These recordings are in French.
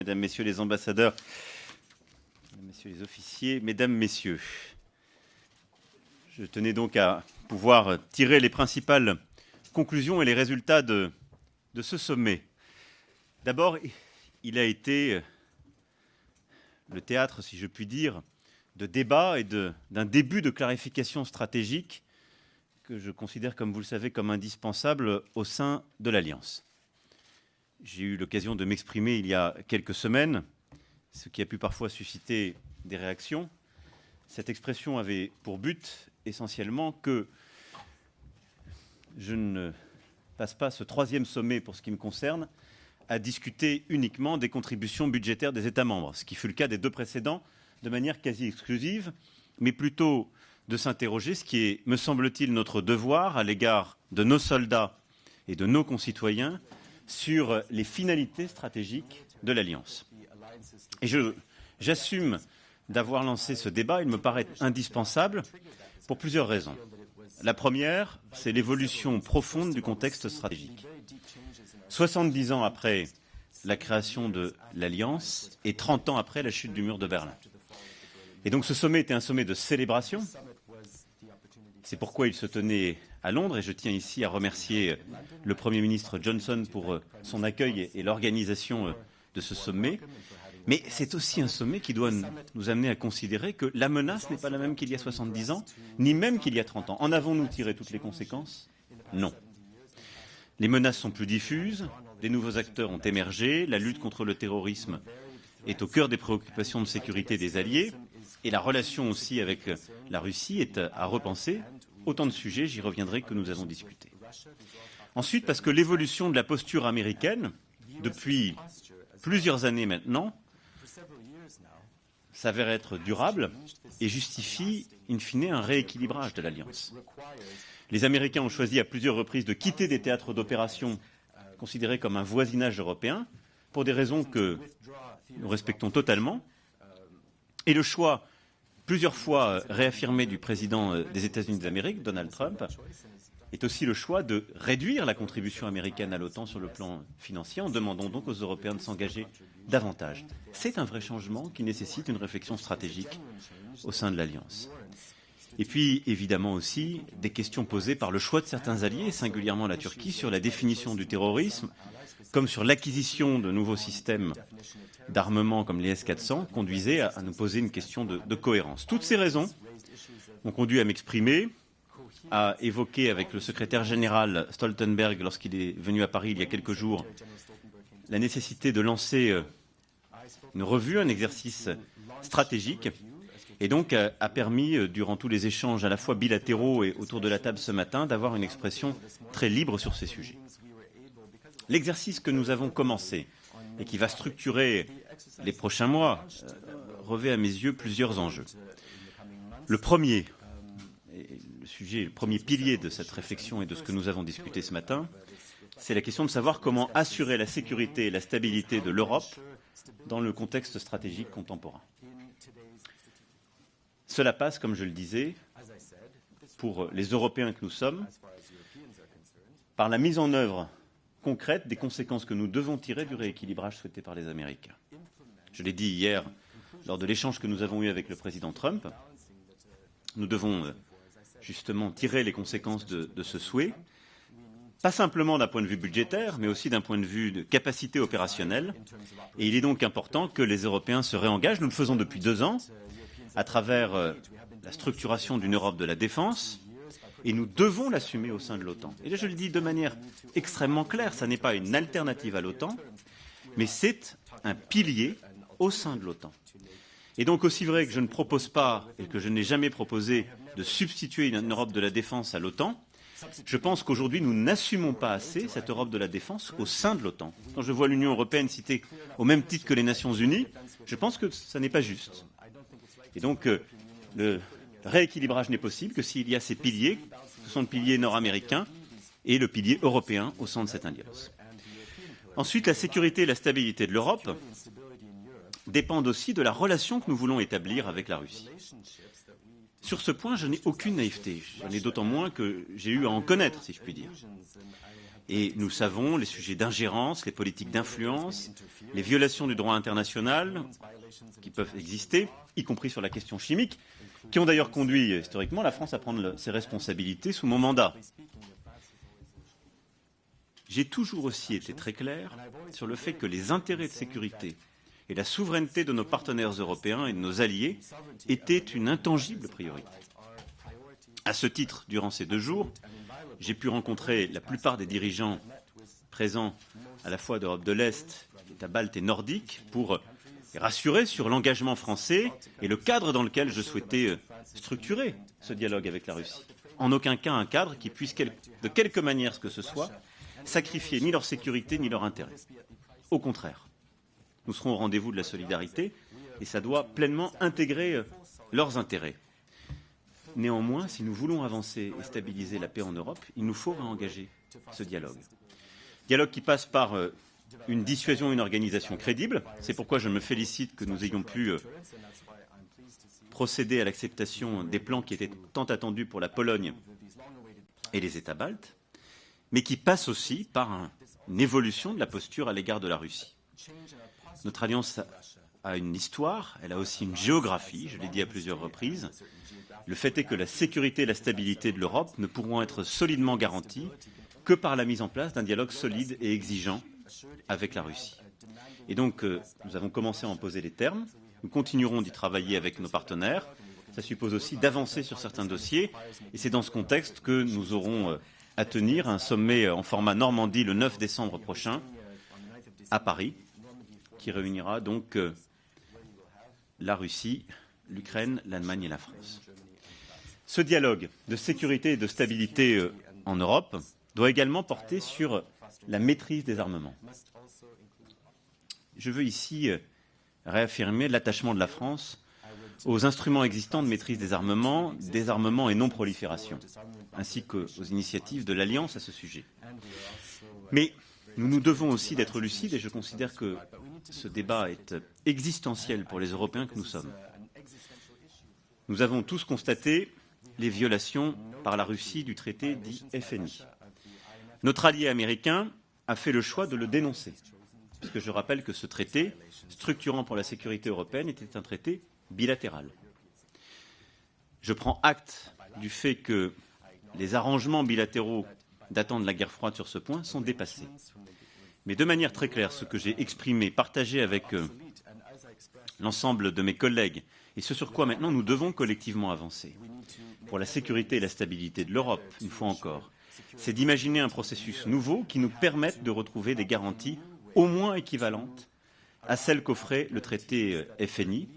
Mesdames, Messieurs les ambassadeurs, Messieurs les officiers, Mesdames, Messieurs, je tenais donc à pouvoir tirer les principales conclusions et les résultats de ce sommet. D'abord, il a été le théâtre, si je puis dire, de débats et d'un début de clarification stratégique que je considère, comme vous le savez, comme indispensable au sein de l'Alliance. J'ai eu l'occasion de m'exprimer il y a quelques semaines, ce qui a pu parfois susciter des réactions. Cette expression avait pour but essentiellement que je ne passe pas ce troisième sommet, pour ce qui me concerne, à discuter uniquement des contributions budgétaires des États membres, ce qui fut le cas des deux précédents de manière quasi exclusive, mais plutôt de s'interroger, ce qui est, me semble-t-il, notre devoir à l'égard de nos soldats et de nos concitoyens, sur les finalités stratégiques de l'Alliance. Et j'assume d'avoir lancé ce débat. Il me paraît indispensable pour plusieurs raisons. La première, c'est l'évolution profonde du contexte stratégique. 70 ans après la création de l'Alliance et 30 ans après la chute du mur de Berlin. Et donc ce sommet était un sommet de célébration. C'est pourquoi il se tenait à Londres, et je tiens ici à remercier le Premier ministre Johnson pour son accueil et l'organisation de ce sommet. Mais c'est aussi un sommet qui doit nous amener à considérer que la menace n'est pas la même qu'il y a 70 ans, ni même qu'il y a 30 ans. En avons-nous tiré toutes les conséquences? Non. Les menaces sont plus diffuses, des nouveaux acteurs ont émergé, la lutte contre le terrorisme est au cœur des préoccupations de sécurité des alliés, et la relation aussi avec la Russie est à repenser. Autant de sujets, j'y reviendrai, que nous avons discuté. Ensuite, parce que l'évolution de la posture américaine, depuis plusieurs années maintenant, s'avère être durable et justifie, in fine, un rééquilibrage de l'Alliance. Les Américains ont choisi à plusieurs reprises de quitter des théâtres d'opération considérés comme un voisinage européen, pour des raisons que nous respectons totalement. Et le choix, plusieurs fois réaffirmé, du président des États-Unis d'Amérique, Donald Trump, est aussi le choix de réduire la contribution américaine à l'OTAN sur le plan financier, en demandant donc aux Européens de s'engager davantage. C'est un vrai changement qui nécessite une réflexion stratégique au sein de l'Alliance. Et puis, évidemment aussi, des questions posées par le choix de certains alliés, singulièrement la Turquie, sur la définition du terrorisme, comme sur l'acquisition de nouveaux systèmes d'armement comme les S-400, conduisaient à nous poser une question de cohérence. Toutes ces raisons m'ont conduit à m'exprimer, à évoquer avec le secrétaire général Stoltenberg, lorsqu'il est venu à Paris il y a quelques jours, la nécessité de lancer une revue, un exercice stratégique, et donc a permis, durant tous les échanges à la fois bilatéraux et autour de la table ce matin, d'avoir une expression très libre sur ces sujets. L'exercice que nous avons commencé et qui va structurer les prochains mois revêt à mes yeux plusieurs enjeux. Le premier, le premier pilier de cette réflexion et de ce que nous avons discuté ce matin, c'est la question de savoir comment assurer la sécurité et la stabilité de l'Europe dans le contexte stratégique contemporain. Cela passe, comme je le disais, pour les Européens que nous sommes, par la mise en œuvre concrète des conséquences que nous devons tirer du rééquilibrage souhaité par les Américains. Je l'ai dit hier lors de l'échange que nous avons eu avec le président Trump. Nous devons justement tirer les conséquences de ce souhait, pas simplement d'un point de vue budgétaire, mais aussi d'un point de vue de capacité opérationnelle. Et il est donc important que les Européens se réengagent. Nous le faisons depuis 2 ans, à travers la structuration d'une Europe de la défense, et nous devons l'assumer au sein de l'OTAN. Et là, je le dis de manière extrêmement claire, ça n'est pas une alternative à l'OTAN, mais c'est un pilier au sein de l'OTAN. Et donc, aussi vrai que je ne propose pas, et que je n'ai jamais proposé, de substituer une Europe de la défense à l'OTAN, je pense qu'aujourd'hui, nous n'assumons pas assez cette Europe de la défense au sein de l'OTAN. Quand je vois l'Union européenne citée au même titre que les Nations unies, je pense que ça n'est pas juste. Et donc, le rééquilibrage n'est possible que s'il y a ces piliers, ce sont le pilier nord-américain et le pilier européen au sein de cette alliance. Ensuite, la sécurité et la stabilité de l'Europe dépendent aussi de la relation que nous voulons établir avec la Russie. Sur ce point, je n'ai aucune naïveté. J'en ai d'autant moins que j'ai eu à en connaître, si je puis dire. Et nous savons les sujets d'ingérence, les politiques d'influence, les violations du droit international qui peuvent exister, y compris sur la question chimique, qui ont d'ailleurs conduit historiquement la France à prendre ses responsabilités sous mon mandat. J'ai toujours aussi été très clair sur le fait que les intérêts de sécurité et la souveraineté de nos partenaires européens et de nos alliés étaient une intangible priorité. À ce titre, durant ces 2 jours, j'ai pu rencontrer la plupart des dirigeants présents à la fois d'Europe de l'Est, d'États baltes et nordiques pour les rassurer sur l'engagement français et le cadre dans lequel je souhaitais structurer ce dialogue avec la Russie. En aucun cas un cadre qui puisse, de quelque manière que ce soit, sacrifier ni leur sécurité ni leur intérêt. Au contraire, nous serons au rendez-vous de la solidarité et ça doit pleinement intégrer leurs intérêts. Néanmoins, si nous voulons avancer et stabiliser la paix en Europe, il nous faut réengager ce dialogue. Dialogue qui passe par une dissuasion et une organisation crédible. C'est pourquoi je me félicite que nous ayons pu procéder à l'acceptation des plans qui étaient tant attendus pour la Pologne et les États baltes, mais qui passe aussi par une évolution de la posture à l'égard de la Russie. Notre alliance a une histoire, elle a aussi une géographie, je l'ai dit à plusieurs reprises. Le fait est que la sécurité et la stabilité de l'Europe ne pourront être solidement garanties que par la mise en place d'un dialogue solide et exigeant avec la Russie. Et donc, nous avons commencé à en poser les termes. Nous continuerons d'y travailler avec nos partenaires. Ça suppose aussi d'avancer sur certains dossiers. Et c'est dans ce contexte que nous aurons à tenir un sommet en format Normandie le 9 décembre prochain à Paris, qui réunira donc la Russie, l'Ukraine, l'Allemagne et la France. Ce dialogue de sécurité et de stabilité en Europe doit également porter sur la maîtrise des armements. Je veux ici réaffirmer l'attachement de la France aux instruments existants de maîtrise des armements, désarmement et non-prolifération, ainsi qu'aux initiatives de l'Alliance à ce sujet. Mais nous nous devons aussi d'être lucides et je considère que ce débat est existentiel pour les Européens que nous sommes. Nous avons tous constaté les violations par la Russie du traité dit FNI. Notre allié américain a fait le choix de le dénoncer, parce que je rappelle que ce traité, structurant pour la sécurité européenne, était un traité bilatéral. Je prends acte du fait que les arrangements bilatéraux datant de la guerre froide sur ce point sont dépassés. Mais de manière très claire, ce que j'ai exprimé, partagé avec l'ensemble de mes collègues, et ce sur quoi maintenant nous devons collectivement avancer, pour la sécurité et la stabilité de l'Europe, une fois encore, c'est d'imaginer un processus nouveau qui nous permette de retrouver des garanties au moins équivalentes à celles qu'offrait le traité FNI,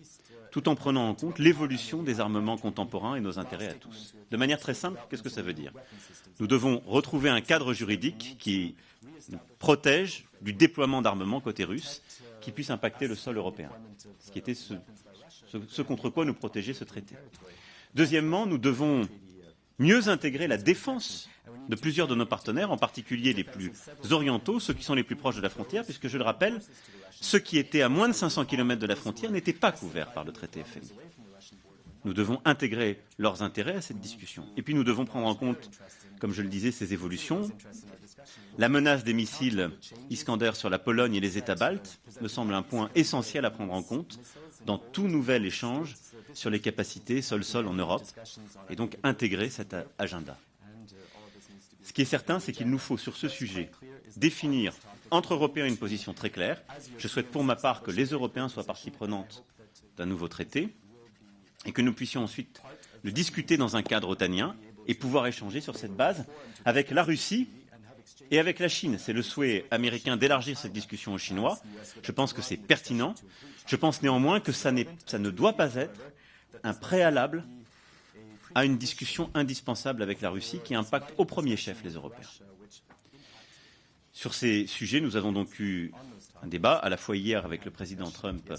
tout en prenant en compte l'évolution des armements contemporains et nos intérêts à tous. De manière très simple, qu'est-ce que ça veut dire? Nous devons retrouver un cadre juridique qui nous protège du déploiement d'armements côté russe qui puisse impacter le sol européen, ce qui était ce contre quoi nous protégeait ce traité. Deuxièmement, nous devons mieux intégrer la défense de plusieurs de nos partenaires, en particulier les plus orientaux, ceux qui sont les plus proches de la frontière, puisque, je le rappelle, ceux qui étaient à moins de 500 km de la frontière n'étaient pas couverts par le traité FNI. Nous devons intégrer leurs intérêts à cette discussion. Et puis nous devons prendre en compte, comme je le disais, ces évolutions. La menace des missiles Iskander sur la Pologne et les États baltes me semble un point essentiel à prendre en compte dans tout nouvel échange sur les capacités sol-sol en Europe, et donc intégrer cet agenda. Ce qui est certain, c'est qu'il nous faut, sur ce sujet, définir entre Européens une position très claire. Je souhaite pour ma part que les Européens soient partie prenante d'un nouveau traité et que nous puissions ensuite le discuter dans un cadre otanien et pouvoir échanger sur cette base avec la Russie et avec la Chine. C'est le souhait américain d'élargir cette discussion aux Chinois. Je pense que c'est pertinent. Je pense néanmoins que ça ne doit pas être un préalable à une discussion indispensable avec la Russie qui impacte au premier chef les Européens. Sur ces sujets, nous avons donc eu un débat, à la fois hier avec le président Trump,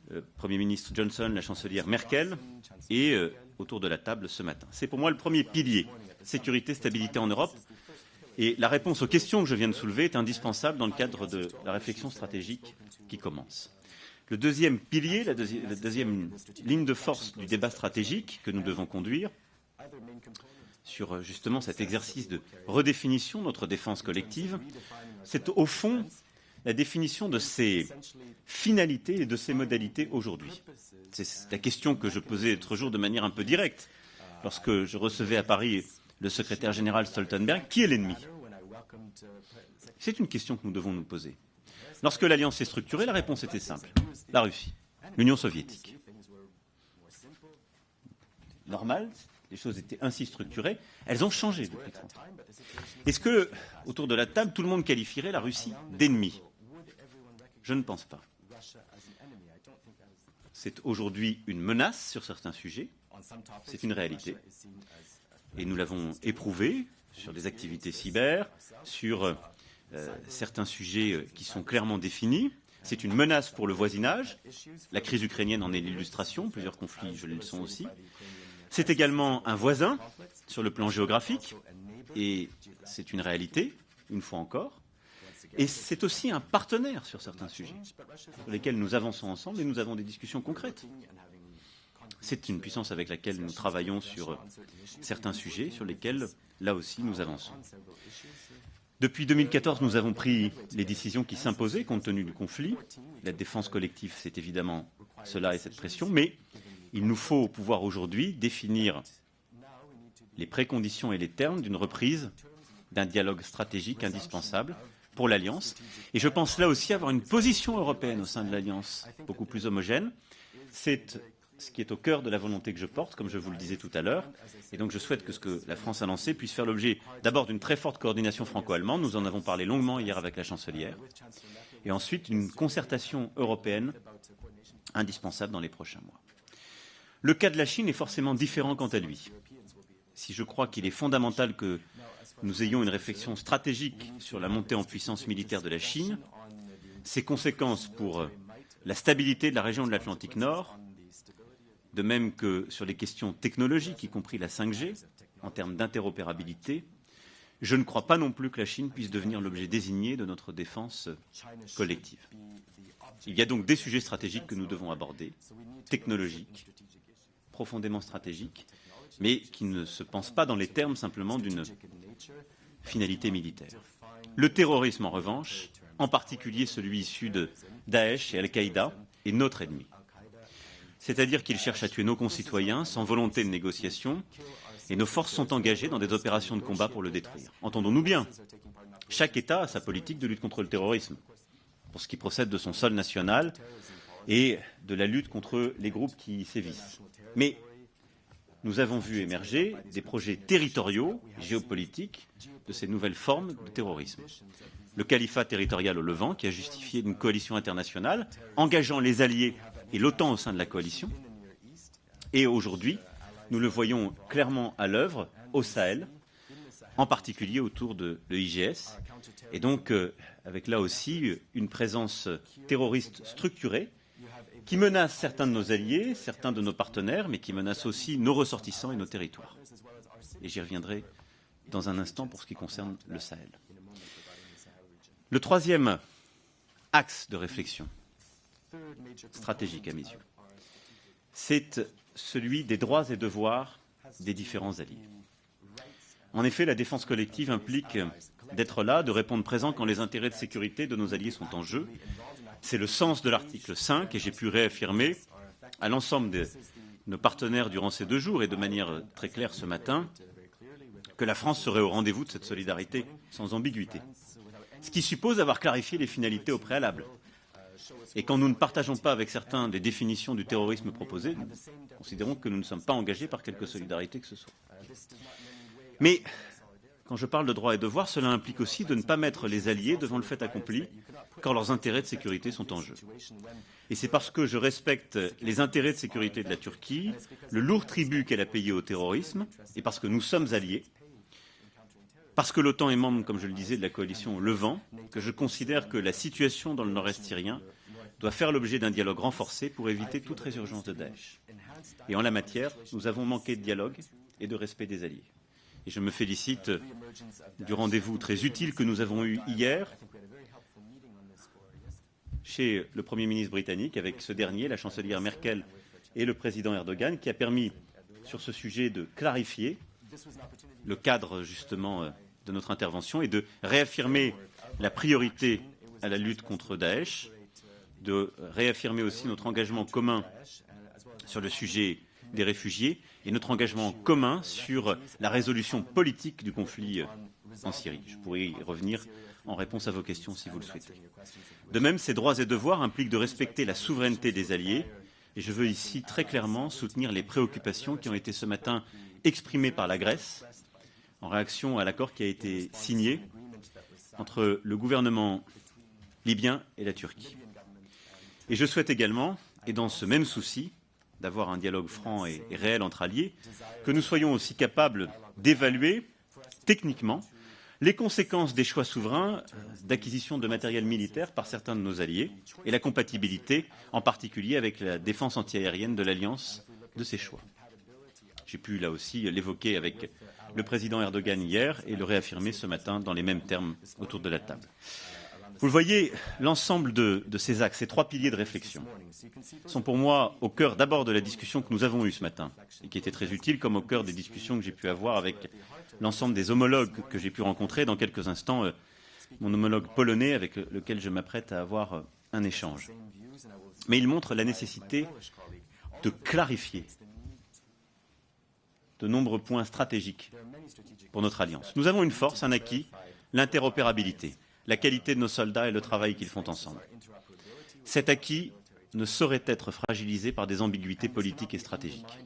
le Premier ministre Johnson, la chancelière Merkel, et autour de la table ce matin. C'est pour moi le premier pilier, sécurité, stabilité en Europe. Et la réponse aux questions que je viens de soulever est indispensable dans le cadre de la réflexion stratégique qui commence. Le deuxième pilier, la deuxième ligne de force du débat stratégique que nous devons conduire, sur justement cet exercice de redéfinition de notre défense collective, c'est au fond la définition de ses finalités et de ses modalités aujourd'hui. C'est la question que je posais l'autre jour de manière un peu directe lorsque je recevais à Paris le secrétaire général Stoltenberg. Qui est l'ennemi? C'est une question que nous devons nous poser. Lorsque l'Alliance s'est structurée, la réponse était simple. La Russie, l'Union soviétique. Normal, les choses étaient ainsi structurées. Elles ont changé depuis 30 ans. Est-ce que, autour de la table, tout le monde qualifierait la Russie d'ennemi? Je ne pense pas. C'est aujourd'hui une menace sur certains sujets. C'est une réalité. Et nous l'avons éprouvé sur des activités cyber, sur certains sujets qui sont clairement définis. C'est une menace pour le voisinage. La crise ukrainienne en est l'illustration. Plusieurs conflits, je le sont aussi. C'est également un voisin sur le plan géographique. Et c'est une réalité, une fois encore. Et c'est aussi un partenaire sur certains sujets, sur lesquels nous avançons ensemble et nous avons des discussions concrètes. C'est une puissance avec laquelle nous travaillons sur certains sujets, sur lesquels, là aussi, nous avançons. Depuis 2014, nous avons pris les décisions qui s'imposaient compte tenu du conflit. La défense collective, c'est évidemment cela et cette pression, mais il nous faut pouvoir aujourd'hui définir les préconditions et les termes d'une reprise d'un dialogue stratégique indispensable pour l'Alliance. Et je pense là aussi avoir une position européenne au sein de l'Alliance beaucoup plus homogène. C'est ce qui est au cœur de la volonté que je porte, comme je vous le disais tout à l'heure. Et donc je souhaite que ce que la France a lancé puisse faire l'objet d'abord d'une très forte coordination franco-allemande. Nous en avons parlé longuement hier avec la chancelière. Et ensuite une concertation européenne indispensable dans les prochains mois. Le cas de la Chine est forcément différent quant à lui. Si je crois qu'il est fondamental que nous ayons une réflexion stratégique sur la montée en puissance militaire de la Chine, ses conséquences pour la stabilité de la région de l'Atlantique Nord, de même que sur les questions technologiques, y compris la 5G, en termes d'interopérabilité, je ne crois pas non plus que la Chine puisse devenir l'objet désigné de notre défense collective. Il y a donc des sujets stratégiques que nous devons aborder, technologiques, profondément stratégiques, mais qui ne se pensent pas dans les termes simplement d'une finalité militaire. Le terrorisme, en revanche, en particulier celui issu de Daesh et Al-Qaïda, est notre ennemi. C'est-à-dire qu'il cherche à tuer nos concitoyens sans volonté de négociation, et nos forces sont engagées dans des opérations de combat pour le détruire. Entendons-nous bien, chaque État a sa politique de lutte contre le terrorisme, pour ce qui procède de son sol national et de la lutte contre les groupes qui y sévissent. Mais nous avons vu émerger des projets territoriaux, géopolitiques, de ces nouvelles formes de terrorisme. Le califat territorial au Levant, qui a justifié une coalition internationale, engageant les alliés et l'OTAN au sein de la coalition. Et aujourd'hui, nous le voyons clairement à l'œuvre au Sahel, en particulier autour de l'IGS, et donc avec là aussi une présence terroriste structurée, qui menace certains de nos alliés, certains de nos partenaires, mais qui menace aussi nos ressortissants et nos territoires. Et j'y reviendrai dans un instant pour ce qui concerne le Sahel. Le troisième axe de réflexion stratégique à mes yeux, c'est celui des droits et devoirs des différents alliés. En effet, la défense collective implique d'être là, de répondre présent quand les intérêts de sécurité de nos alliés sont en jeu. C'est le sens de l'article 5 et j'ai pu réaffirmer à l'ensemble de nos partenaires durant ces 2 jours et de manière très claire ce matin que la France serait au rendez-vous de cette solidarité sans ambiguïté. Ce qui suppose avoir clarifié les finalités au préalable. Et quand nous ne partageons pas avec certains des définitions du terrorisme proposées, nous considérons que nous ne sommes pas engagés par quelque solidarité que ce soit. Mais quand je parle de droits et devoirs, cela implique aussi de ne pas mettre les alliés devant le fait accompli quand leurs intérêts de sécurité sont en jeu. Et c'est parce que je respecte les intérêts de sécurité de la Turquie, le lourd tribut qu'elle a payé au terrorisme, et parce que nous sommes alliés, parce que l'OTAN est membre, comme je le disais, de la coalition Levant, que je considère que la situation dans le nord-est syrien doit faire l'objet d'un dialogue renforcé pour éviter toute résurgence de Daesh. Et en la matière, nous avons manqué de dialogue et de respect des alliés. Et je me félicite du rendez-vous très utile que nous avons eu hier chez le Premier ministre britannique, avec ce dernier, la chancelière Merkel et le président Erdogan, qui a permis, sur ce sujet, de clarifier le cadre justement de notre intervention et de réaffirmer la priorité à la lutte contre Daesh, de réaffirmer aussi notre engagement commun sur le sujet des réfugiés et notre engagement commun sur la résolution politique du conflit en Syrie. Je pourrais y revenir en réponse à vos questions si vous le souhaitez. De même, ces droits et devoirs impliquent de respecter la souveraineté des alliés et je veux ici très clairement soutenir les préoccupations qui ont été ce matin exprimées par la Grèce en réaction à l'accord qui a été signé entre le gouvernement libyen et la Turquie. Et je souhaite également, et dans ce même souci, d'avoir un dialogue franc et réel entre alliés, que nous soyons aussi capables d'évaluer techniquement les conséquences des choix souverains d'acquisition de matériel militaire par certains de nos alliés et la compatibilité, en particulier avec la défense antiaérienne de l'Alliance, de ces choix. J'ai pu là aussi l'évoquer avec le président Erdogan hier et le réaffirmer ce matin dans les mêmes termes autour de la table. Vous le voyez, l'ensemble de ces axes, ces trois piliers de réflexion, sont pour moi au cœur d'abord de la discussion que nous avons eue ce matin, et qui était très utile, comme au cœur des discussions que j'ai pu avoir avec l'ensemble des homologues que j'ai pu rencontrer. Dans quelques instants, mon homologue polonais avec lequel je m'apprête à avoir un échange. Mais il montre la nécessité de clarifier de nombreux points stratégiques pour notre alliance. Nous avons une force, un acquis, l'interopérabilité, la qualité de nos soldats et le travail qu'ils font ensemble. Cet acquis ne saurait être fragilisé par des ambiguïtés politiques et stratégiques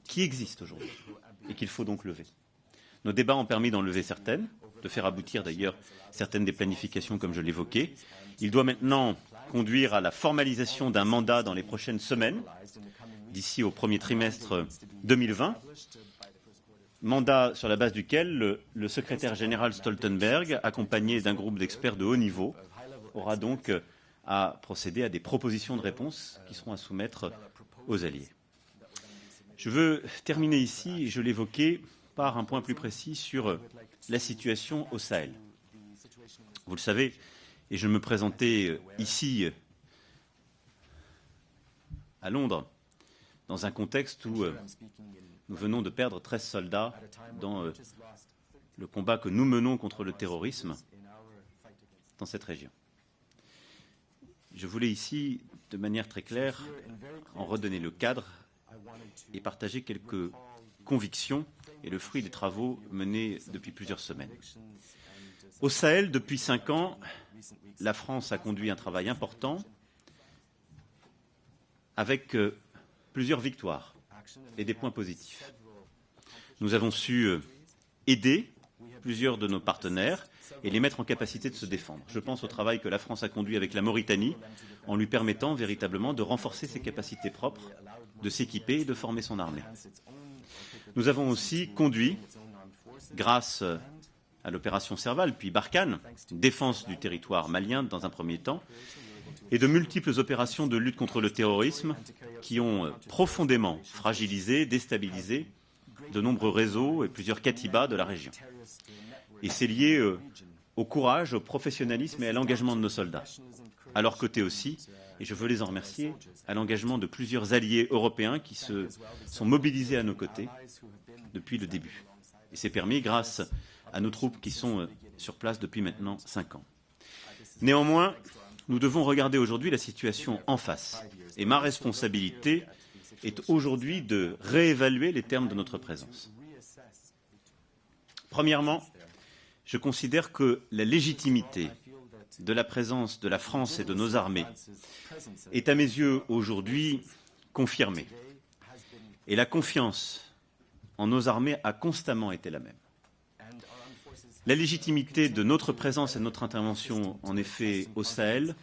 qui existent aujourd'hui et qu'il faut donc lever. Nos débats ont permis d'en lever certaines, de faire aboutir d'ailleurs certaines des planifications comme je l'évoquais. Il doit maintenant conduire à la formalisation d'un mandat dans les prochaines semaines, d'ici au premier trimestre 2020, mandat sur la base duquel le secrétaire général Stoltenberg, accompagné d'un groupe d'experts de haut niveau, aura donc à procéder à des propositions de réponse qui seront à soumettre aux alliés. Je veux terminer ici, et je l'évoquais, par un point plus précis sur la situation au Sahel. Vous le savez, et je me présentais ici à Londres, dans un contexte où nous venons de perdre 13 soldats dans le combat que nous menons contre le terrorisme dans cette région. Je voulais ici, de manière très claire, en redonner le cadre et partager quelques convictions et le fruit des travaux menés depuis plusieurs semaines. Au Sahel, depuis 5 ans, la France a conduit un travail important avec plusieurs victoires et des points positifs. Nous avons su aider plusieurs de nos partenaires et les mettre en capacité de se défendre. Je pense au travail que la France a conduit avec la Mauritanie en lui permettant véritablement de renforcer ses capacités propres, de s'équiper et de former son armée. Nous avons aussi conduit, grâce à l'opération Serval, puis Barkhane, défense du territoire malien dans un premier temps, et de multiples opérations de lutte contre le terrorisme qui ont profondément fragilisé, déstabilisé de nombreux réseaux et plusieurs katibas de la région. Et c'est lié au courage, au professionnalisme et à l'engagement de nos soldats. À leur côté aussi, et je veux les en remercier, à l'engagement de plusieurs alliés européens qui se sont mobilisés à nos côtés depuis le début. Et c'est permis grâce à nos troupes qui sont sur place depuis maintenant 5 ans. Néanmoins, nous devons regarder aujourd'hui la situation en face. Et ma responsabilité est aujourd'hui de réévaluer les termes de notre présence. Premièrement, je considère que la légitimité de la présence de la France et de nos armées est à mes yeux aujourd'hui confirmée. Et la confiance en nos armées a constamment été la même. La légitimité de notre présence et de notre intervention, en effet, au Sahel,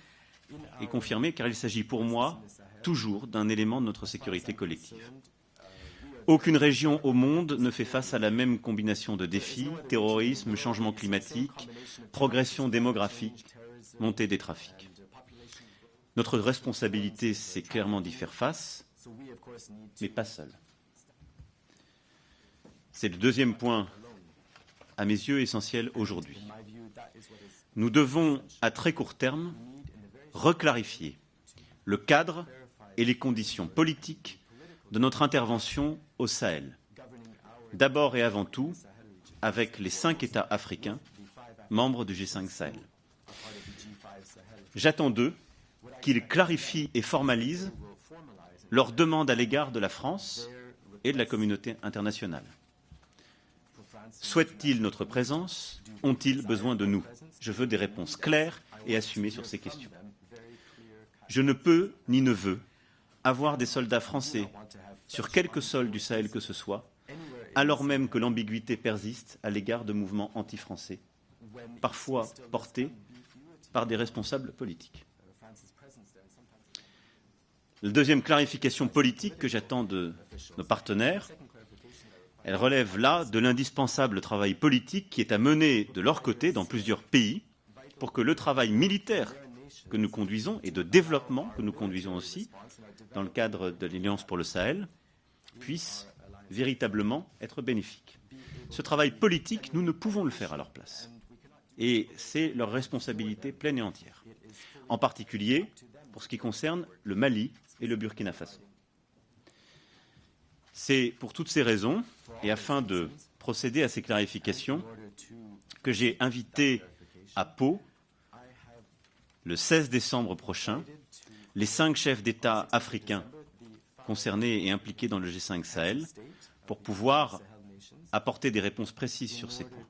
est confirmée car il s'agit pour moi toujours d'un élément de notre sécurité collective. Aucune région au monde ne fait face à la même combinaison de défis, terrorisme, changement climatique, progression démographique, montée des trafics. Notre responsabilité, c'est clairement d'y faire face, mais pas seul. C'est le deuxième point, à mes yeux, essentiel aujourd'hui. Nous devons, à très court terme, reclarifier le cadre et les conditions politiques de notre intervention au Sahel, d'abord et avant tout avec les 5 États africains membres du G5 Sahel. J'attends d'eux qu'ils clarifient et formalisent leurs demandes à l'égard de la France et de la communauté internationale. Souhaitent-ils notre présence? Ont-ils besoin de nous? Je veux des réponses claires et assumées sur ces questions. Je ne peux ni ne veux avoir des soldats français sur quelque sol du Sahel que ce soit, alors même que l'ambiguïté persiste à l'égard de mouvements anti-français, parfois portés par des responsables politiques. La deuxième clarification politique que j'attends de nos partenaires, elle relève là de l'indispensable travail politique qui est à mener de leur côté dans plusieurs pays pour que le travail militaire que nous conduisons et de développement que nous conduisons aussi dans le cadre de l'Alliance pour le Sahel puisse véritablement être bénéfique. Ce travail politique, nous ne pouvons le faire à leur place. Et c'est leur responsabilité pleine et entière. En particulier pour ce qui concerne le Mali et le Burkina Faso. C'est pour toutes ces raisons, et afin de procéder à ces clarifications, que j'ai invité à Pau, le 16 décembre prochain, les 5 chefs d'État africains concernés et impliqués dans le G5 Sahel pour pouvoir apporter des réponses précises sur ces points.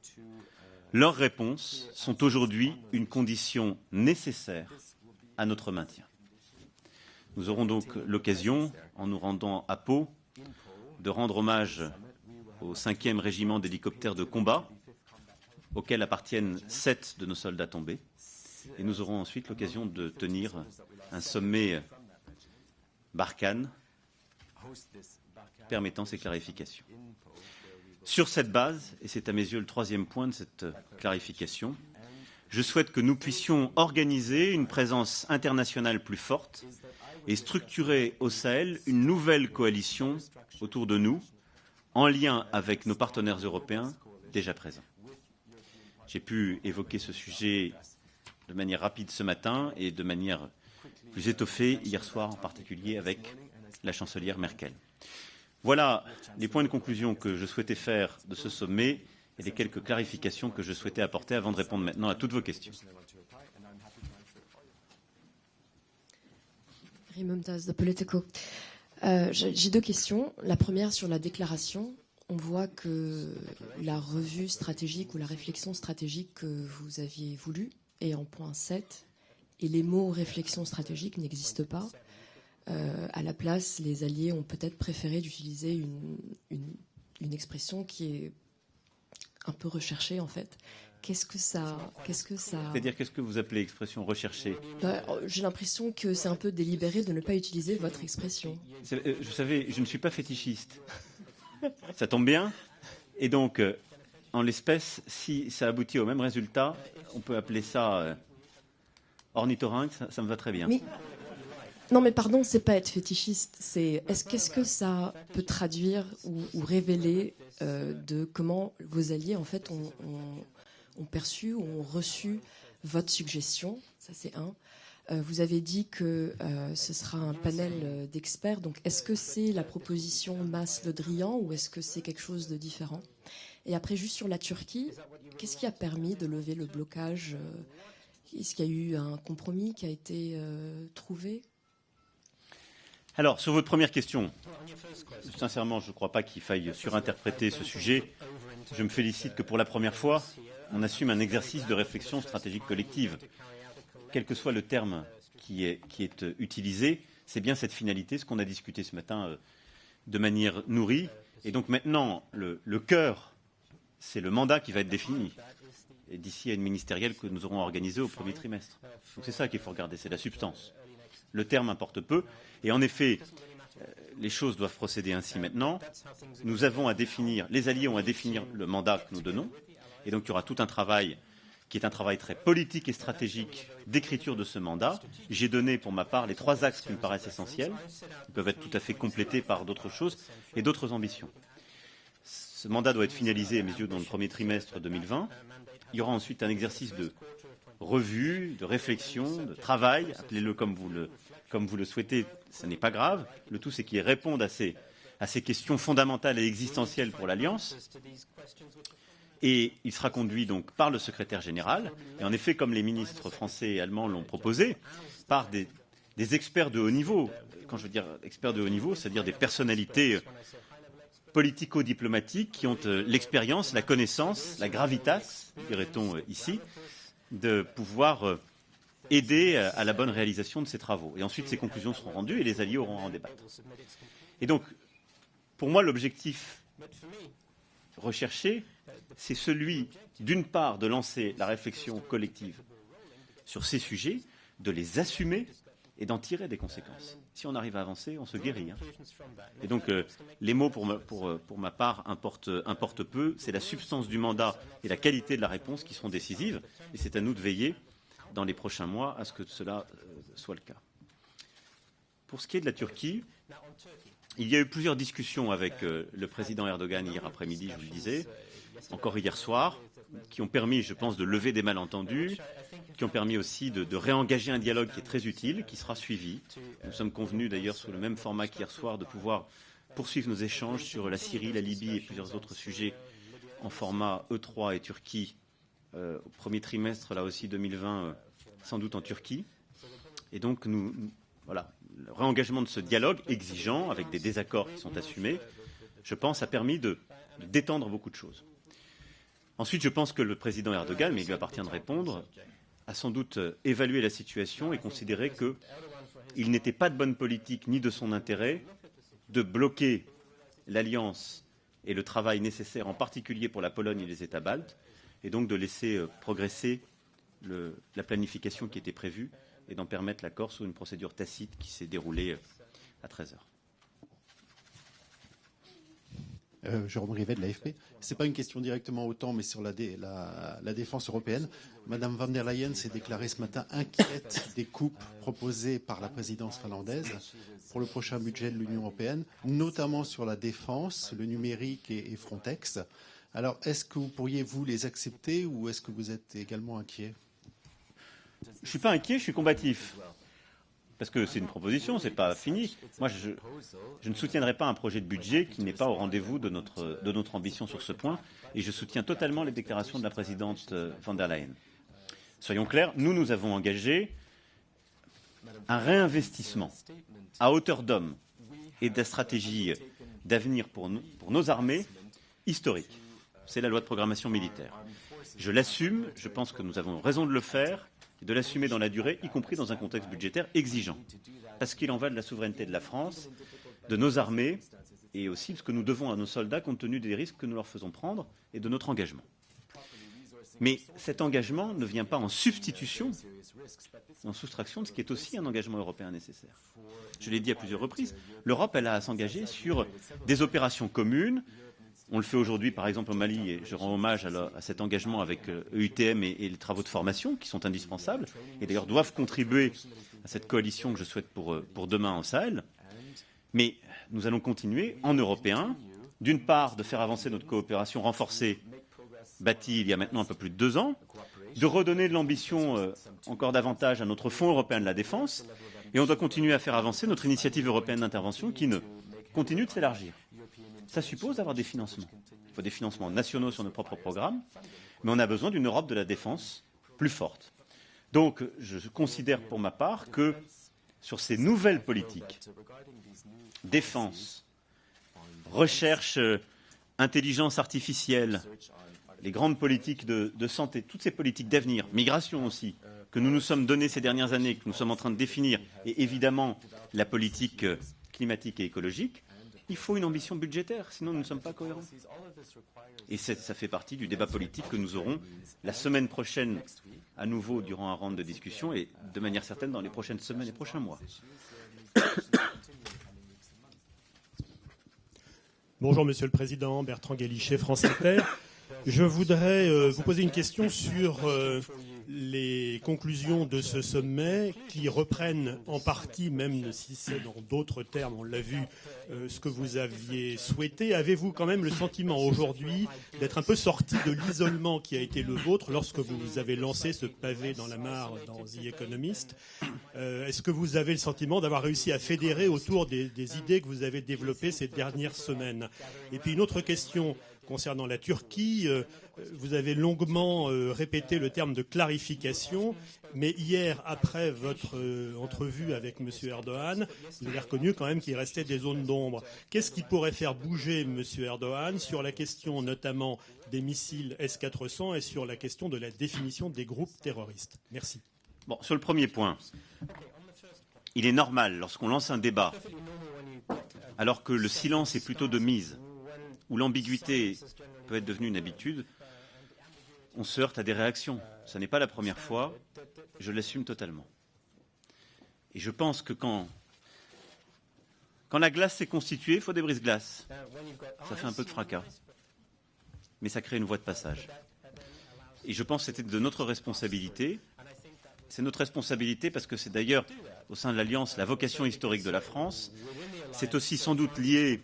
Leurs réponses sont aujourd'hui une condition nécessaire à notre maintien. Nous aurons donc l'occasion, en nous rendant à Pau, de rendre hommage au 5e régiment d'hélicoptères de combat, auquel appartiennent 7 de nos soldats tombés. Et nous aurons ensuite l'occasion de tenir un sommet Barkhane permettant ces clarifications. Sur cette base, et c'est à mes yeux le 3e point de cette clarification, je souhaite que nous puissions organiser une présence internationale plus forte et structurer au Sahel une nouvelle coalition autour de nous, en lien avec nos partenaires européens déjà présents. J'ai pu évoquer ce sujet de manière rapide ce matin et de manière plus étoffée hier soir, en particulier avec la chancelière Merkel. Voilà les points de conclusion que je souhaitais faire de ce sommet et les quelques clarifications que je souhaitais apporter avant de répondre maintenant à toutes vos questions. Mumtaz, The Politico. J'ai 2 questions. La première sur la déclaration. On voit que la revue stratégique ou la réflexion stratégique que vous aviez voulu est en point 7 et les mots réflexion stratégique n'existent pas. À la place, les alliés ont peut-être préféré d'utiliser une expression qui est un peu recherchée en fait. Qu'est-ce que ça C'est-à-dire, qu'est-ce que vous appelez expression recherchée? J'ai l'impression que c'est un peu délibéré de ne pas utiliser votre expression. Vous savez, je ne suis pas fétichiste. Ça tombe bien. Et donc, en l'espèce, si ça aboutit au même résultat, on peut appeler ça ornithorynque, ça me va très bien. Non, mais pardon, c'est pas être fétichiste. Qu'est-ce que ça peut traduire ou révéler de comment vos alliés, en fait, ont perçu ou ont reçu votre suggestion? Ça, c'est un. Vous avez dit que ce sera un panel d'experts. Donc, est-ce que c'est la proposition Mas-Le Drian ou est-ce que c'est quelque chose de différent? Et après, juste sur la Turquie, qu'est-ce qui a permis de lever le blocage? Est-ce qu'il y a eu un compromis qui a été trouvé? Alors, sur votre première question, sincèrement, je ne crois pas qu'il faille surinterpréter ce sujet. Je me félicite que pour la première fois, on assume un exercice de réflexion stratégique collective. Quel que soit le terme qui est utilisé, c'est bien cette finalité, ce qu'on a discuté ce matin de manière nourrie. Et donc maintenant, le cœur, c'est le mandat qui va être défini. Et d'ici à une ministérielle que nous aurons organisée au premier trimestre. Donc c'est ça qu'il faut regarder, c'est la substance. Le terme importe peu. Et en effet, les choses doivent procéder ainsi maintenant. Nous avons à définir, les alliés ont à définir le mandat que nous donnons. Et donc il y aura tout un travail qui est un travail très politique et stratégique d'écriture de ce mandat. J'ai donné pour ma part les 3 axes qui me paraissent essentiels, qui peuvent être tout à fait complétés par d'autres choses et d'autres ambitions. Ce mandat doit être finalisé, à mes yeux, dans le premier trimestre 2020. Il y aura ensuite un exercice de revue, de réflexion, de travail, appelez-le comme vous le souhaitez, ce n'est pas grave. Le tout, c'est qu'il réponde à ces à ces questions fondamentales et existentielles pour l'Alliance. Et il sera conduit donc par le secrétaire général, et en effet, comme les ministres français et allemands l'ont proposé, par des experts de haut niveau. Quand je veux dire experts de haut niveau, c'est-à-dire des personnalités politico-diplomatiques qui ont l'expérience, la connaissance, la gravitas, dirait-on ici, de pouvoir aider à la bonne réalisation de ces travaux. Et ensuite, ces conclusions seront rendues et les alliés auront à en débattre. Et donc, pour moi, l'objectif recherché, c'est celui, d'une part, de lancer la réflexion collective sur ces sujets, de les assumer et d'en tirer des conséquences. Si on arrive à avancer, on se guérit. Et donc, les mots, pour ma part, importent peu. C'est la substance du mandat et la qualité de la réponse qui seront décisives. Et c'est à nous de veiller, dans les prochains mois, à ce que cela soit le cas. Pour ce qui est de la Turquie, il y a eu plusieurs discussions avec le président Erdogan hier après-midi, je vous le disais, encore hier soir, qui ont permis, je pense, de lever des malentendus, qui ont permis aussi de réengager un dialogue qui est très utile, qui sera suivi. Nous sommes convenus d'ailleurs sous le même format qu'hier soir de pouvoir poursuivre nos échanges sur la Syrie, la Libye et plusieurs autres sujets en format E3 et Turquie au premier trimestre, là aussi 2020, sans doute en Turquie. Et donc, voilà, le réengagement de ce dialogue exigeant, avec des désaccords qui sont assumés, je pense, a permis de détendre beaucoup de choses. Ensuite, je pense que le président Erdogan, mais il lui appartient de répondre, a sans doute évalué la situation et considéré qu'il n'était pas de bonne politique ni de son intérêt de bloquer l'alliance et le travail nécessaire, en particulier pour la Pologne et les États baltes, et donc de laisser progresser la planification qui était prévue et d'en permettre l'accord sous une procédure tacite qui s'est déroulée à 13h. Jérôme Rivet de l'AFP. Ce n'est pas une question directement au temps, mais sur la défense européenne. Madame von der Leyen s'est déclarée ce matin inquiète des coupes proposées par la présidence finlandaise pour le prochain budget de l'Union européenne, notamment sur la défense, le numérique et Frontex. Alors, est-ce que vous pourriez, vous, les accepter ou est-ce que vous êtes également inquiet ? Je ne suis pas inquiet, je suis combatif. Parce que c'est une proposition, ce n'est pas fini. Moi, je ne soutiendrai pas un projet de budget qui n'est pas au rendez-vous de notre ambition sur ce point. Et je soutiens totalement les déclarations de la présidente von der Leyen. Soyons clairs, nous avons engagé un réinvestissement à hauteur d'homme et de stratégie d'avenir pour nos armées historique. C'est la loi de programmation militaire. Je l'assume, je pense que nous avons raison de le faire, et de l'assumer dans la durée, y compris dans un contexte budgétaire exigeant. Parce qu'il en va de la souveraineté de la France, de nos armées, et aussi de ce que nous devons à nos soldats compte tenu des risques que nous leur faisons prendre et de notre engagement. Mais cet engagement ne vient pas en substitution, en soustraction de ce qui est aussi un engagement européen nécessaire. Je l'ai dit à plusieurs reprises, l'Europe, elle a à s'engager sur des opérations communes. On le fait aujourd'hui, par exemple, au Mali, et je rends hommage à cet engagement avec EUTM et les travaux de formation qui sont indispensables, et d'ailleurs doivent contribuer à cette coalition que je souhaite pour demain en Sahel. Mais nous allons continuer, en Européens, d'une part, de faire avancer notre coopération renforcée, bâtie il y a maintenant un peu plus de 2 ans, de redonner de l'ambition encore davantage à notre Fonds européen de la défense, et on doit continuer à faire avancer notre initiative européenne d'intervention qui continue de s'élargir. Ça suppose d'avoir des financements. Il faut des financements nationaux sur nos propres programmes, mais on a besoin d'une Europe de la défense plus forte. Donc, je considère pour ma part que sur ces nouvelles politiques, défense, recherche, intelligence artificielle, les grandes politiques de santé, toutes ces politiques d'avenir, migration aussi, que nous nous sommes données ces dernières années, que nous sommes en train de définir, et évidemment la politique climatique et écologique, il faut une ambition budgétaire, sinon nous ne sommes pas cohérents. Et ça fait partie du débat politique que nous aurons la semaine prochaine, à nouveau durant un round de discussion, et de manière certaine dans les prochaines semaines et prochains mois. Bonjour Monsieur le Président, Bertrand Galichet, France Inter. Je voudrais vous poser une question sur les conclusions de ce sommet qui reprennent en partie, même si c'est dans d'autres termes, on l'a vu, ce que vous aviez souhaité. Avez-vous quand même le sentiment aujourd'hui d'être un peu sorti de l'isolement qui a été le vôtre lorsque vous avez lancé ce pavé dans la mare dans The Economist? Est-ce que vous avez le sentiment d'avoir réussi à fédérer autour des idées que vous avez développées ces dernières semaines? Et puis une autre question concernant la Turquie, vous avez longuement répété le terme de clarification, mais hier, après votre entrevue avec M. Erdogan, vous avez reconnu quand même qu'il restait des zones d'ombre. Qu'est-ce qui pourrait faire bouger M. Erdogan sur la question notamment des missiles S-400 et sur la question de la définition des groupes terroristes? Merci. Bon, sur le premier point, il est normal, lorsqu'on lance un débat, alors que le silence est plutôt de mise, où l'ambiguïté peut être devenue une habitude, on se heurte à des réactions. Ce n'est pas la première fois, je l'assume totalement. Et je pense que quand la glace s'est constituée, il faut des brise-glaces. Ça fait un peu de fracas, mais ça crée une voie de passage. Et je pense que c'était de notre responsabilité. C'est notre responsabilité parce que c'est d'ailleurs, au sein de l'Alliance, la vocation historique de la France. C'est aussi sans doute lié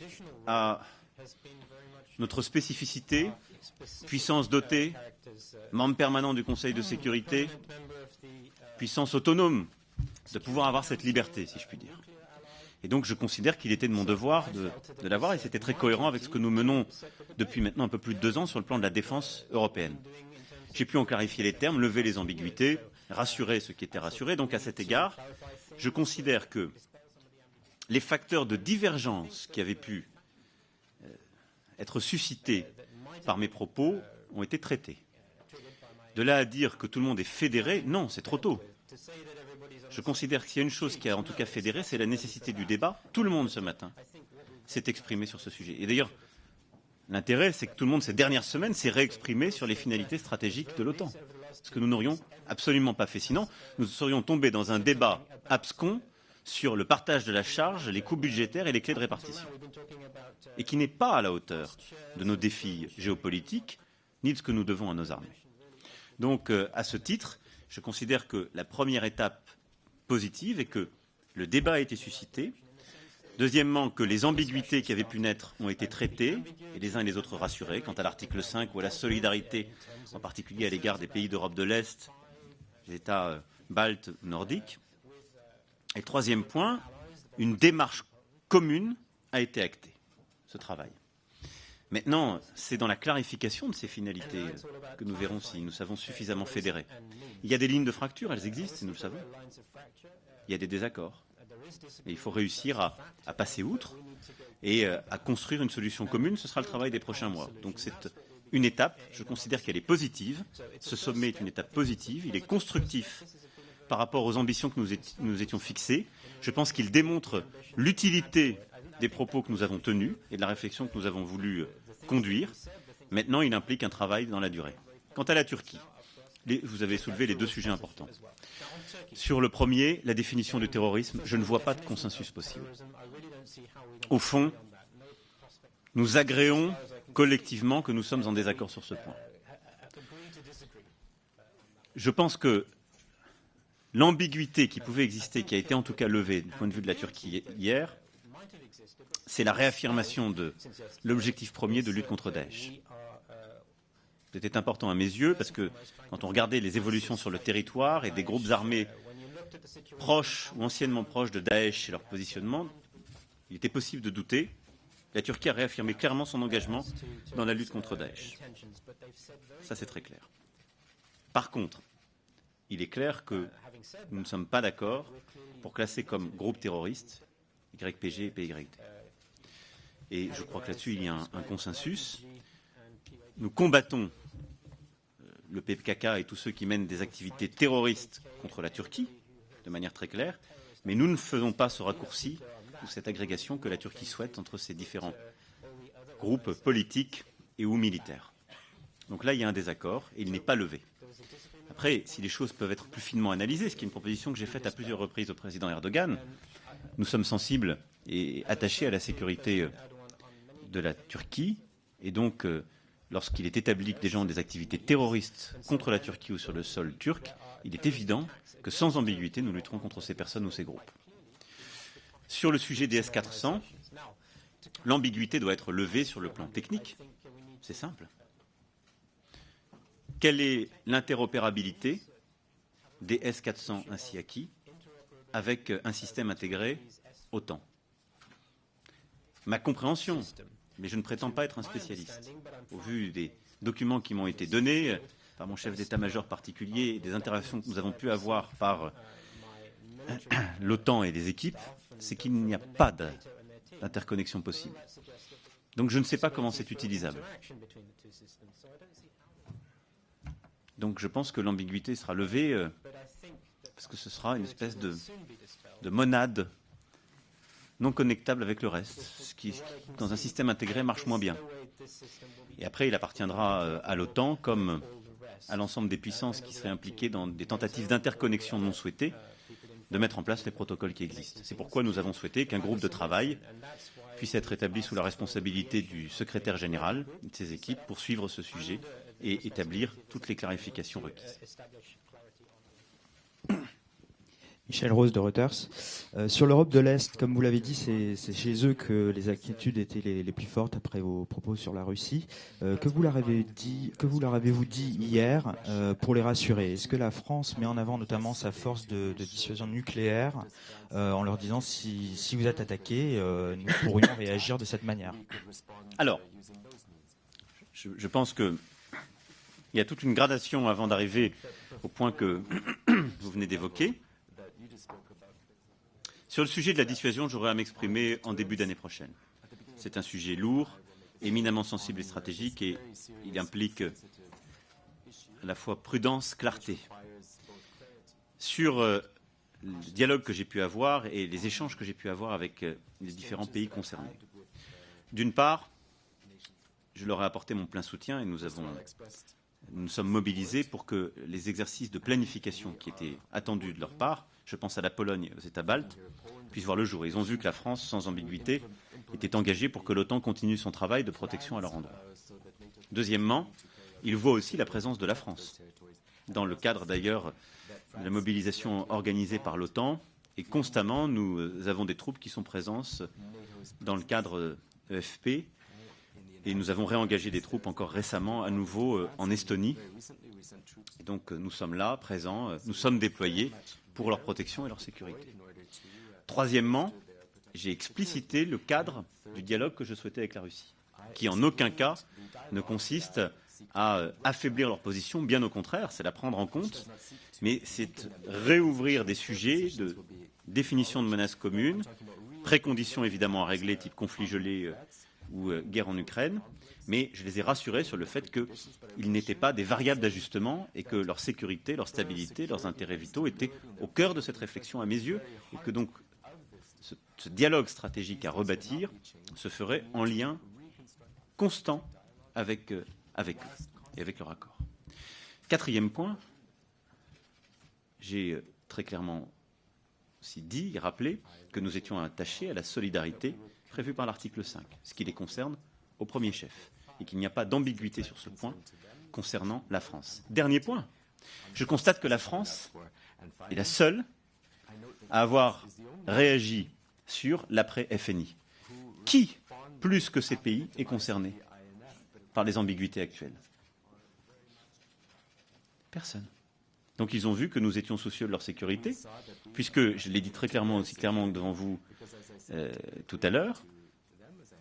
à notre spécificité, puissance dotée, membre permanent du Conseil de sécurité, puissance autonome, de pouvoir avoir cette liberté, si je puis dire. Et donc je considère qu'il était de mon devoir de l'avoir, et c'était très cohérent avec ce que nous menons depuis maintenant un peu plus de 2 ans sur le plan de la défense européenne. J'ai pu en clarifier les termes, lever les ambiguïtés, rassurer ceux qui étaient rassurés. Donc à cet égard, je considère que les facteurs de divergence qui avaient pu être suscités par mes propos ont été traités. De là à dire que tout le monde est fédéré, non, c'est trop tôt. Je considère qu'il y a une chose qui a en tout cas fédéré, c'est la nécessité du débat. Tout le monde ce matin s'est exprimé sur ce sujet. Et d'ailleurs, l'intérêt, c'est que tout le monde ces dernières semaines s'est réexprimé sur les finalités stratégiques de l'OTAN. Ce que nous n'aurions absolument pas fait. Sinon, nous serions tombés dans un débat abscon sur le partage de la charge, les coûts budgétaires et les clés de répartition. Et qui n'est pas à la hauteur de nos défis géopolitiques, ni de ce que nous devons à nos armées. Donc, à ce titre, je considère que la première étape positive est que le débat a été suscité. Deuxièmement, que les ambiguïtés qui avaient pu naître ont été traitées, et les uns et les autres rassurés, quant à l'article 5 ou à la solidarité, en particulier à l'égard des pays d'Europe de l'Est, des États baltes nordiques. Et troisième point, une démarche commune a été actée, ce travail. Maintenant, c'est dans la clarification de ces finalités que nous verrons si nous savons suffisamment fédérer. Il y a des lignes de fracture, elles existent, nous le savons. Il y a des désaccords. Et il faut réussir à passer outre et à construire une solution commune. Ce sera le travail des prochains mois. Donc c'est une étape, je considère qu'elle est positive. Ce sommet est une étape positive, il est constructif par rapport aux ambitions que nous étions fixées. Je pense qu'il démontre l'utilité des propos que nous avons tenus et de la réflexion que nous avons voulu conduire. Maintenant, il implique un travail dans la durée. Quant à la Turquie, vous avez soulevé les 2 sujets importants. Sur le premier, la définition du terrorisme, je ne vois pas de consensus possible. Au fond, nous agréons collectivement que nous sommes en désaccord sur ce point. Je pense que l'ambiguïté qui pouvait exister, qui a été en tout cas levée du point de vue de la Turquie hier, c'est la réaffirmation de l'objectif premier de lutte contre Daesh. C'était important à mes yeux parce que quand on regardait les évolutions sur le territoire et des groupes armés proches ou anciennement proches de Daesh et leur positionnement, il était possible de douter. La Turquie a réaffirmé clairement son engagement dans la lutte contre Daesh. Ça, c'est très clair. Par contre, il est clair que nous ne sommes pas d'accord pour classer comme groupe terroriste YPG et PYD. Et je crois que là-dessus, il y a un consensus. Nous combattons le PKK et tous ceux qui mènent des activités terroristes contre la Turquie, de manière très claire, mais nous ne faisons pas ce raccourci ou cette agrégation que la Turquie souhaite entre ces différents groupes politiques et ou militaires. Donc là, il y a un désaccord et il n'est pas levé. Après, si les choses peuvent être plus finement analysées, ce qui est une proposition que j'ai faite à plusieurs reprises au président Erdogan, nous sommes sensibles et attachés à la sécurité de la Turquie, et donc lorsqu'il est établi que des gens ont des activités terroristes contre la Turquie ou sur le sol turc, il est évident que sans ambiguïté, nous lutterons contre ces personnes ou ces groupes. Sur le sujet des S-400, l'ambiguïté doit être levée sur le plan technique. C'est simple. Quelle est l'interopérabilité des S-400 ainsi acquis avec un système intégré OTAN? Ma compréhension, mais je ne prétends pas être un spécialiste, au vu des documents qui m'ont été donnés par mon chef d'état-major particulier et des interactions que nous avons pu avoir par l'OTAN et des équipes, c'est qu'il n'y a pas d'interconnexion possible. Donc je ne sais pas comment c'est utilisable. Donc je pense que l'ambiguïté sera levée parce que ce sera une espèce de monade non connectable avec le reste, ce qui, dans un système intégré, marche moins bien. Et après, il appartiendra à l'OTAN, comme à l'ensemble des puissances qui seraient impliquées dans des tentatives d'interconnexion non souhaitées, de mettre en place les protocoles qui existent. C'est pourquoi nous avons souhaité qu'un groupe de travail puisse être établi sous la responsabilité du secrétaire général et de ses équipes pour suivre ce sujet et établir toutes les clarifications requises. Michel Rose de Reuters. Sur l'Europe de l'Est, comme vous l'avez dit, c'est chez eux que les inquiétudes étaient les plus fortes après vos propos sur la Russie. Que vous leur avez-vous dit hier pour les rassurer? Est-ce que la France met en avant notamment sa force de dissuasion nucléaire en leur disant si vous êtes attaqués, nous pourrions réagir de cette manière? Alors, je pense qu'il y a toute une gradation avant d'arriver au point que vous venez d'évoquer. Sur le sujet de la dissuasion, j'aurai à m'exprimer en début d'année prochaine. C'est un sujet lourd, éminemment sensible et stratégique, et il implique à la fois prudence, clarté. Sur le dialogue que j'ai pu avoir et les échanges que j'ai pu avoir avec les différents pays concernés. D'une part, je leur ai apporté mon plein soutien et nous sommes mobilisés pour que les exercices de planification qui étaient attendus de leur part, je pense à la Pologne et aux États baltes, puissent voir le jour. Ils ont vu que la France, sans ambiguïté, était engagée pour que l'OTAN continue son travail de protection à leur endroit. Deuxièmement, ils voient aussi la présence de la France, dans le cadre d'ailleurs de la mobilisation organisée par l'OTAN, et constamment nous avons des troupes qui sont présentes dans le cadre EFP, et nous avons réengagé des troupes encore récemment à nouveau en Estonie. Et donc nous sommes là, présents, nous sommes déployés pour leur protection et leur sécurité. Troisièmement, j'ai explicité le cadre du dialogue que je souhaitais avec la Russie, qui en aucun cas ne consiste à affaiblir leur position, bien au contraire, c'est la prendre en compte, mais c'est réouvrir des sujets de définition de menaces communes, préconditions évidemment à régler, type conflit gelé ou guerre en Ukraine, mais je les ai rassurés sur le fait qu'ils n'étaient pas des variables d'ajustement et que leur sécurité, leur stabilité, leurs intérêts vitaux étaient au cœur de cette réflexion à mes yeux, et que donc ce dialogue stratégique à rebâtir se ferait en lien constant avec eux et avec leur accord. Quatrième point, j'ai très clairement aussi dit et rappelé que nous étions attachés à la solidarité prévue par l'article 5, ce qui les concerne au premier chef, et qu'il n'y a pas d'ambiguïté sur ce point concernant la France. Dernier point, je constate que la France est la seule à avoir réagi sur l'après-FNI. Qui, plus que ces pays, est concerné par les ambiguïtés actuelles? Personne. Donc ils ont vu que nous étions soucieux de leur sécurité, puisque, je l'ai dit très clairement, aussi clairement que devant vous tout à l'heure,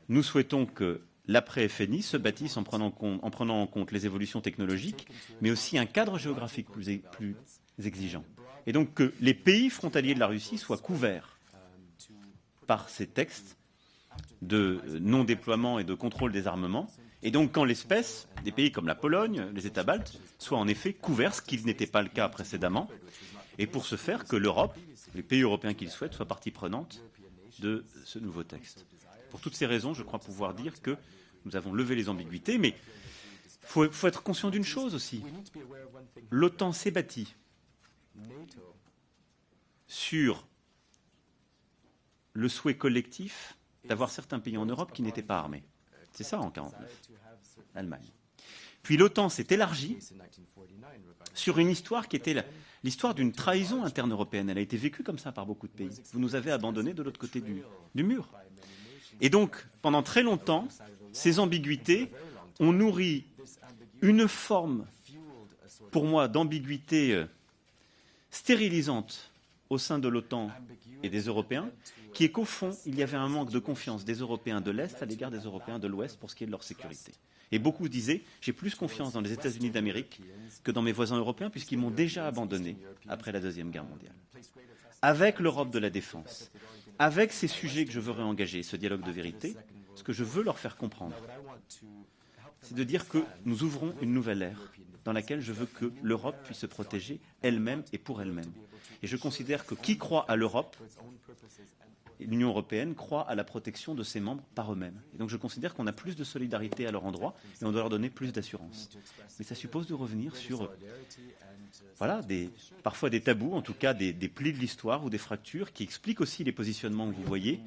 nous souhaitons que l'après-FNI se bâtisse en prenant en compte les évolutions technologiques, mais aussi un cadre géographique plus exigeant. Et donc que les pays frontaliers de la Russie soient couverts par ces textes de non-déploiement et de contrôle des armements, et donc qu'en l'espèce, des pays comme la Pologne, les États baltes, soient en effet couverts, ce qui n'était pas le cas précédemment, et pour ce faire que l'Europe, les pays européens qui le souhaitent, soient partie prenante de ce nouveau texte. Pour toutes ces raisons, je crois pouvoir dire que nous avons levé les ambiguïtés, mais il faut être conscient d'une chose aussi. L'OTAN s'est bâtie sur le souhait collectif d'avoir certains pays en Europe qui n'étaient pas armés. C'est ça en 1949, l'Allemagne. Puis l'OTAN s'est élargie sur une histoire qui était l'histoire d'une trahison interne européenne. Elle a été vécue comme ça par beaucoup de pays. Vous nous avez abandonnés de l'autre côté du mur. Et donc, pendant très longtemps, ces ambiguïtés ont nourri une forme, pour moi, d'ambiguïté stérilisante au sein de l'OTAN et des Européens, qui est qu'au fond, il y avait un manque de confiance des Européens de l'Est à l'égard des Européens de l'Ouest pour ce qui est de leur sécurité. Et beaucoup disaient, j'ai plus confiance dans les États-Unis d'Amérique que dans mes voisins européens, puisqu'ils m'ont déjà abandonné après la Deuxième Guerre mondiale. Avec l'Europe de la défense, avec ces sujets que je veux réengager, ce dialogue de vérité, ce que je veux leur faire comprendre, c'est de dire que nous ouvrons une nouvelle ère dans laquelle je veux que l'Europe puisse se protéger elle-même et pour elle-même. Et je considère que qui croit à l'Europe, l'Union européenne croit à la protection de ses membres par eux-mêmes. Et donc je considère qu'on a plus de solidarité à leur endroit et on doit leur donner plus d'assurance. Mais ça suppose de revenir sur parfois des tabous, en tout cas des plis de l'histoire ou des fractures qui expliquent aussi les positionnements que vous voyez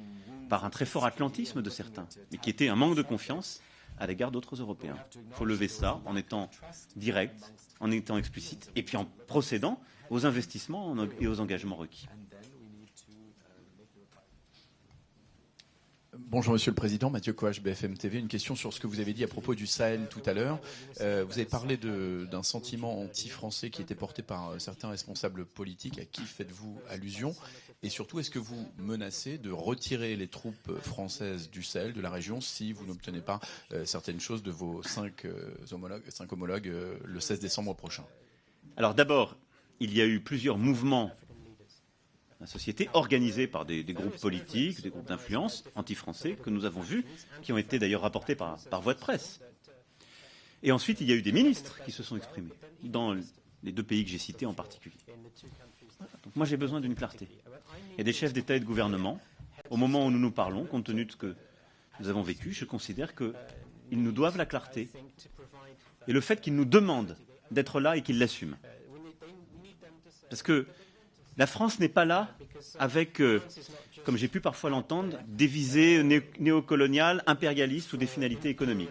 par un très fort atlantisme de certains, et qui était un manque de confiance à l'égard d'autres Européens. Il faut lever ça en étant direct, en étant explicite, et puis en procédant aux investissements et aux engagements requis. Bonjour Monsieur le Président, Mathieu Coache, BFM TV. Une question sur ce que vous avez dit à propos du Sahel tout à l'heure. Vous avez parlé d'un sentiment anti-français qui était porté par certains responsables politiques. À qui faites-vous allusion? Et surtout, est-ce que vous menacez de retirer les troupes françaises du Sahel, de la région, si vous n'obtenez pas certaines choses de vos cinq homologues le 16 décembre prochain? Alors d'abord, il y a eu plusieurs mouvements la société organisée par des groupes politiques, des groupes d'influence anti-français que nous avons vus, qui ont été d'ailleurs rapportés par voie de presse. Et ensuite, il y a eu des ministres qui se sont exprimés, dans les deux pays que j'ai cités en particulier. Donc moi, j'ai besoin d'une clarté. Il y a des chefs d'État et de gouvernement. Au moment où nous nous parlons, compte tenu de ce que nous avons vécu, je considère qu'ils nous doivent la clarté. Et le fait qu'ils nous demandent d'être là et qu'ils l'assument. Parce que la France n'est pas là avec, comme j'ai pu parfois l'entendre, des visées néocoloniales, impérialistes ou des finalités économiques.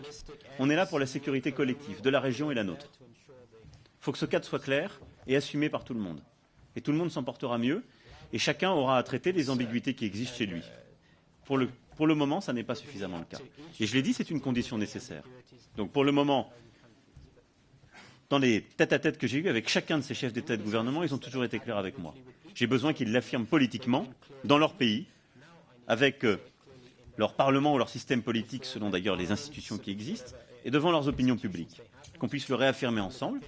On est là pour la sécurité collective de la région et la nôtre. Il faut que ce cadre soit clair et assumé par tout le monde. Et tout le monde s'en portera mieux et chacun aura à traiter les ambiguïtés qui existent chez lui. Pour le moment, ça n'est pas suffisamment le cas. Et je l'ai dit, c'est une condition nécessaire. Donc pour le moment, dans les tête-à-tête que j'ai eus avec chacun de ces chefs d'État et de gouvernement, ils ont toujours été clairs avec moi. J'ai besoin qu'ils l'affirment politiquement, dans leur pays, avec leur parlement ou leur système politique, selon d'ailleurs les institutions qui existent, et devant leurs opinions publiques. Qu'on puisse le réaffirmer ensemble,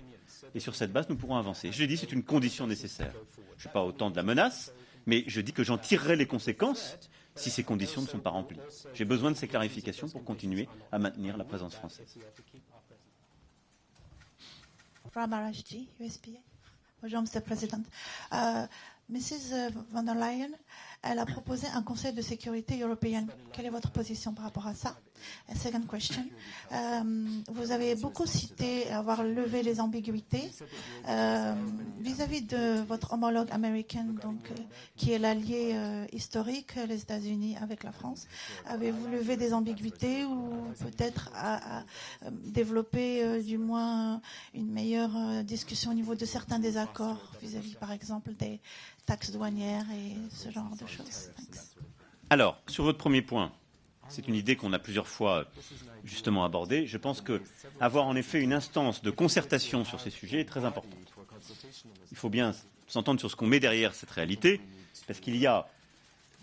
et sur cette base, nous pourrons avancer. Je l'ai dit, c'est une condition nécessaire. Je ne suis pas autant de la menace, mais je dis que j'en tirerai les conséquences si ces conditions ne sont pas remplies. J'ai besoin de ces clarifications pour continuer à maintenir la présence française. Ramarajji, USPA. Bonjour, Monsieur le Président. Mrs. von der Leyen, elle a proposé un Conseil de sécurité européen. Quelle est votre position par rapport à ça? A second question. Vous avez beaucoup cité avoir levé les ambiguïtés vis-à-vis de votre homologue américain, donc qui est l'allié historique, les États-Unis avec la France. Avez-vous levé des ambiguïtés ou peut-être à développer du moins une meilleure discussion au niveau de certains désaccords vis-à-vis, par exemple, des taxes douanières et ce genre de choses? Thanks. Alors, sur votre premier point, c'est une idée qu'on a plusieurs fois justement abordée. Je pense qu'avoir en effet une instance de concertation sur ces sujets est très importante. Il faut bien s'entendre sur ce qu'on met derrière cette réalité, parce qu'il y a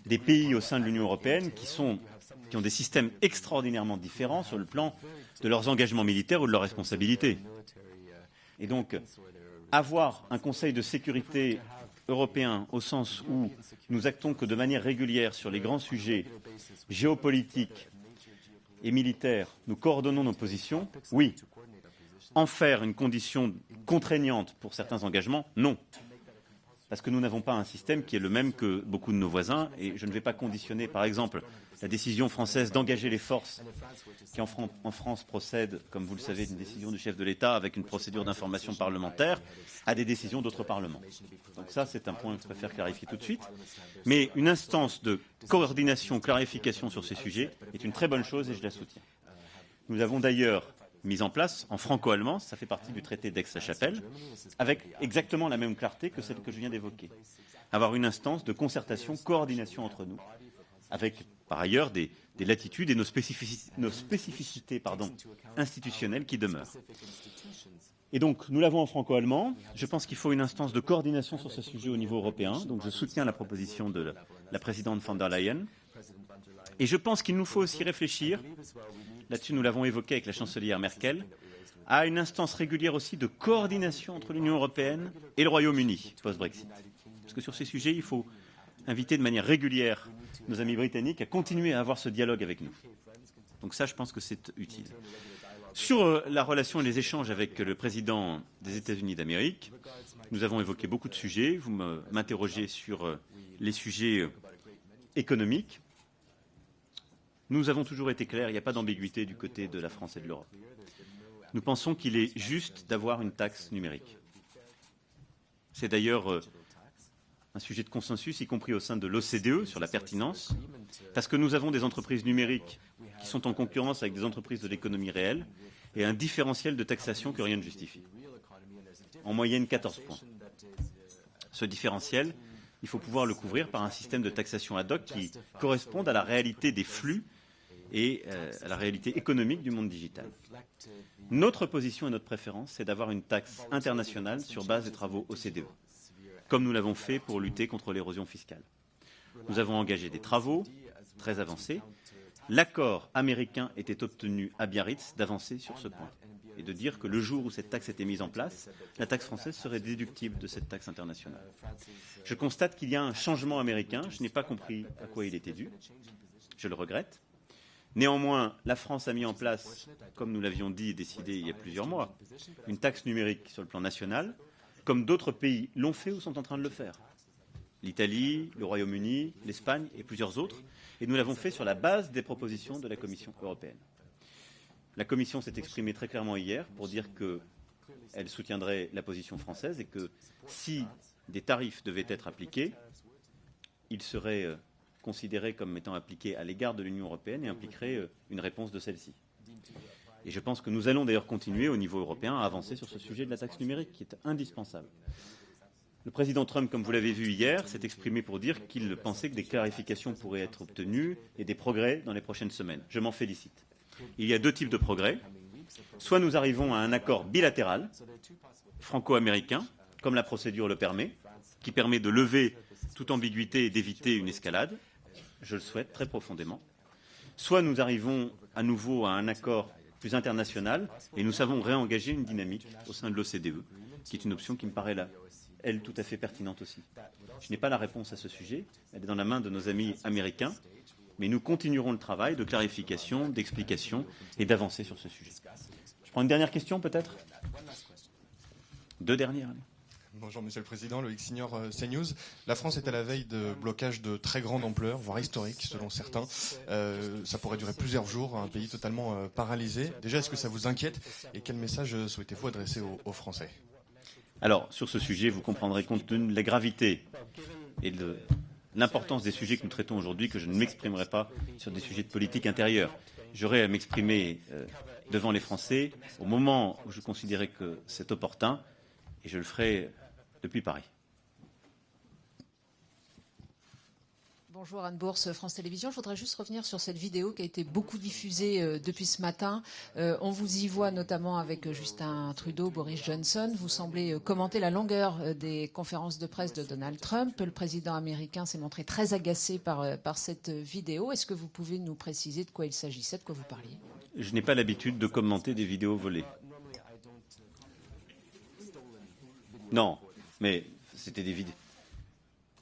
des pays au sein de l'Union européenne qui ont des systèmes extraordinairement différents sur le plan de leurs engagements militaires ou de leurs responsabilités. Et donc, avoir un Conseil de sécurité européen au sens où nous actons que de manière régulière sur les grands sujets géopolitiques et militaires, nous coordonnons nos positions, oui. En faire une condition contraignante pour certains engagements, non. Parce que nous n'avons pas un système qui est le même que beaucoup de nos voisins, et je ne vais pas conditionner, par exemple, la décision française d'engager les forces, qui en France procède, comme vous le savez, d'une décision du chef de l'État avec une procédure d'information parlementaire, à des décisions d'autres parlements. Donc ça, c'est un point que je préfère clarifier tout de suite. Mais une instance de coordination, clarification sur ces sujets est une très bonne chose et je la soutiens. Nous avons d'ailleurs mise en place en franco-allemand, ça fait partie du traité d'Aix-la-Chapelle, avec exactement la même clarté que celle que je viens d'évoquer. Avoir une instance de concertation, coordination entre nous, avec par ailleurs des latitudes et nos spécificités institutionnelles qui demeurent. Et donc, nous l'avons en franco-allemand. Je pense qu'il faut une instance de coordination sur ce sujet au niveau européen. Donc, je soutiens la proposition de la présidente von der Leyen. Et je pense qu'il nous faut aussi réfléchir, là-dessus nous l'avons évoqué avec la chancelière Merkel, à une instance régulière aussi de coordination entre l'Union européenne et le Royaume-Uni post-Brexit. Parce que sur ces sujets, il faut inviter de manière régulière nos amis britanniques à continuer à avoir ce dialogue avec nous. Donc ça, je pense que c'est utile. Sur la relation et les échanges avec le président des États-Unis d'Amérique, nous avons évoqué beaucoup de sujets. Vous m'interrogez sur les sujets économiques. Nous avons toujours été clairs, il n'y a pas d'ambiguïté du côté de la France et de l'Europe. Nous pensons qu'il est juste d'avoir une taxe numérique. C'est d'ailleurs un sujet de consensus, y compris au sein de l'OCDE, sur la pertinence, parce que nous avons des entreprises numériques qui sont en concurrence avec des entreprises de l'économie réelle et un différentiel de taxation que rien ne justifie. En moyenne, 14 points. Ce différentiel, il faut pouvoir le couvrir par un système de taxation ad hoc qui corresponde à la réalité des flux et à la réalité économique du monde digital. Notre position et notre préférence, c'est d'avoir une taxe internationale sur base des travaux OCDE, comme nous l'avons fait pour lutter contre l'érosion fiscale. Nous avons engagé des travaux très avancés. L'accord américain était obtenu à Biarritz d'avancer sur ce point et de dire que le jour où cette taxe était mise en place, la taxe française serait déductible de cette taxe internationale. Je constate qu'il y a un changement américain. Je n'ai pas compris à quoi il était dû. Je le regrette. Néanmoins, la France a mis en place, comme nous l'avions dit et décidé il y a plusieurs mois, une taxe numérique sur le plan national, comme d'autres pays l'ont fait ou sont en train de le faire. L'Italie, le Royaume-Uni, l'Espagne et plusieurs autres. Et nous l'avons fait sur la base des propositions de la Commission européenne. La Commission s'est exprimée très clairement hier pour dire qu'elle soutiendrait la position française et que si des tarifs devaient être appliqués, ils seraient considérés comme étant appliqués à l'égard de l'Union européenne et impliqueraient une réponse de celle-ci. Et je pense que nous allons d'ailleurs continuer au niveau européen à avancer sur ce sujet de la taxe numérique qui est indispensable. Le président Trump, comme vous l'avez vu hier, s'est exprimé pour dire qu'il pensait que des clarifications pourraient être obtenues et des progrès dans les prochaines semaines. Je m'en félicite. Il y a deux types de progrès. Soit nous arrivons à un accord bilatéral, franco-américain, comme la procédure le permet, qui permet de lever toute ambiguïté et d'éviter une escalade. Je le souhaite très profondément. Soit nous arrivons à nouveau à un accord plus international et nous savons réengager une dynamique au sein de l'OCDE, qui est une option qui me paraît là, elle, tout à fait pertinente aussi. Je n'ai pas la réponse à ce sujet, elle est dans la main de nos amis américains, mais nous continuerons le travail de clarification, d'explication et d'avancer sur ce sujet. Je prends une dernière question peut-être ? Deux dernières. Allez. Bonjour Monsieur le Président, Loïc Signor, CNews. La France est à la veille de blocages de très grande ampleur, voire historiques selon certains. Ça pourrait durer plusieurs jours, un pays totalement paralysé. Déjà, est-ce que ça vous inquiète et quel message souhaitez-vous adresser aux Français ? Alors, sur ce sujet, vous comprendrez compte tenu de la gravité et de l'importance des sujets que nous traitons aujourd'hui que je ne m'exprimerai pas sur des sujets de politique intérieure. J'aurai à m'exprimer devant les Français au moment où je considérais que c'est opportun et je le ferai depuis Paris. Bonjour Anne Bourse, France Télévisions. Je voudrais juste revenir sur cette vidéo qui a été beaucoup diffusée depuis ce matin. On vous y voit notamment avec Justin Trudeau, Boris Johnson. Vous semblez commenter la longueur des conférences de presse de Donald Trump. Le président américain s'est montré très agacé par cette vidéo. Est-ce que vous pouvez nous préciser de quoi il s'agissait, de quoi vous parliez ? Je n'ai pas l'habitude de commenter des vidéos volées. Non, mais c'était des vidéos.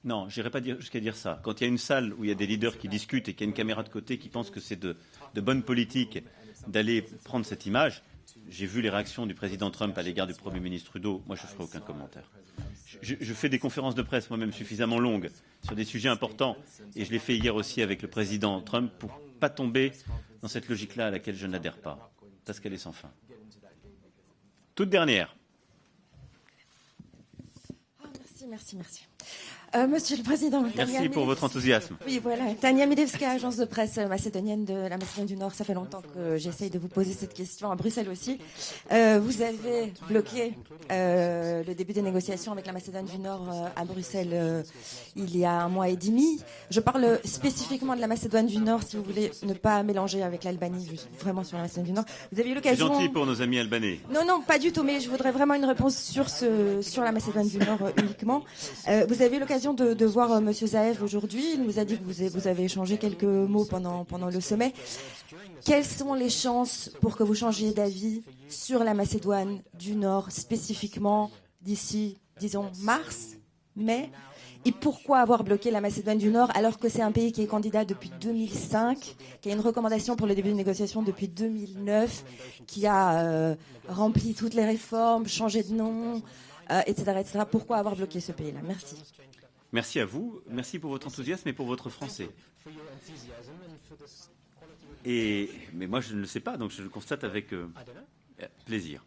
Non, je n'irai pas jusqu'à dire ça. Quand il y a une salle où il y a des leaders qui discutent et qu'il y a une caméra de côté qui pense que c'est de bonne politique d'aller prendre cette image, j'ai vu les réactions du président Trump à l'égard du Premier ministre Trudeau. Moi, je ne ferai aucun commentaire. Je fais des conférences de presse moi-même suffisamment longues sur des sujets importants et je l'ai fait hier aussi avec le président Trump pour ne pas tomber dans cette logique-là à laquelle je n'adhère pas, parce qu'elle est sans fin. Toute dernière. Merci. Monsieur le Président, Merci pour votre enthousiasme. Oui, voilà. Tania Milewska, agence de presse macédonienne de la Macédoine du Nord. Ça fait longtemps que j'essaye de vous poser cette question à Bruxelles aussi. Vous avez bloqué le début des négociations avec la Macédoine du Nord à Bruxelles il y a 1 mois et demi. Je parle spécifiquement de la Macédoine du Nord, si vous voulez ne pas mélanger avec l'Albanie, juste vraiment sur la Macédoine du Nord. Vous avez eu l'occasion... C'est gentil pour nos amis albanais. Non, pas du tout, mais je voudrais vraiment une réponse sur la Macédoine du Nord uniquement. Vous avez eu l'occasion de voir Monsieur Zaev aujourd'hui. Il nous a dit que vous avez échangé quelques mots pendant le sommet. Quelles sont les chances pour que vous changiez d'avis sur la Macédoine du Nord spécifiquement d'ici, disons, mars, mai? Et pourquoi avoir bloqué la Macédoine du Nord alors que c'est un pays qui est candidat depuis 2005, qui a une recommandation pour le début des négociations depuis 2009, qui a rempli toutes les réformes, changé de nom, etc., etc. Pourquoi avoir bloqué ce pays-là? Merci. Merci à vous. Merci pour votre enthousiasme et pour votre français. Mais moi, je ne le sais pas, donc je le constate avec plaisir.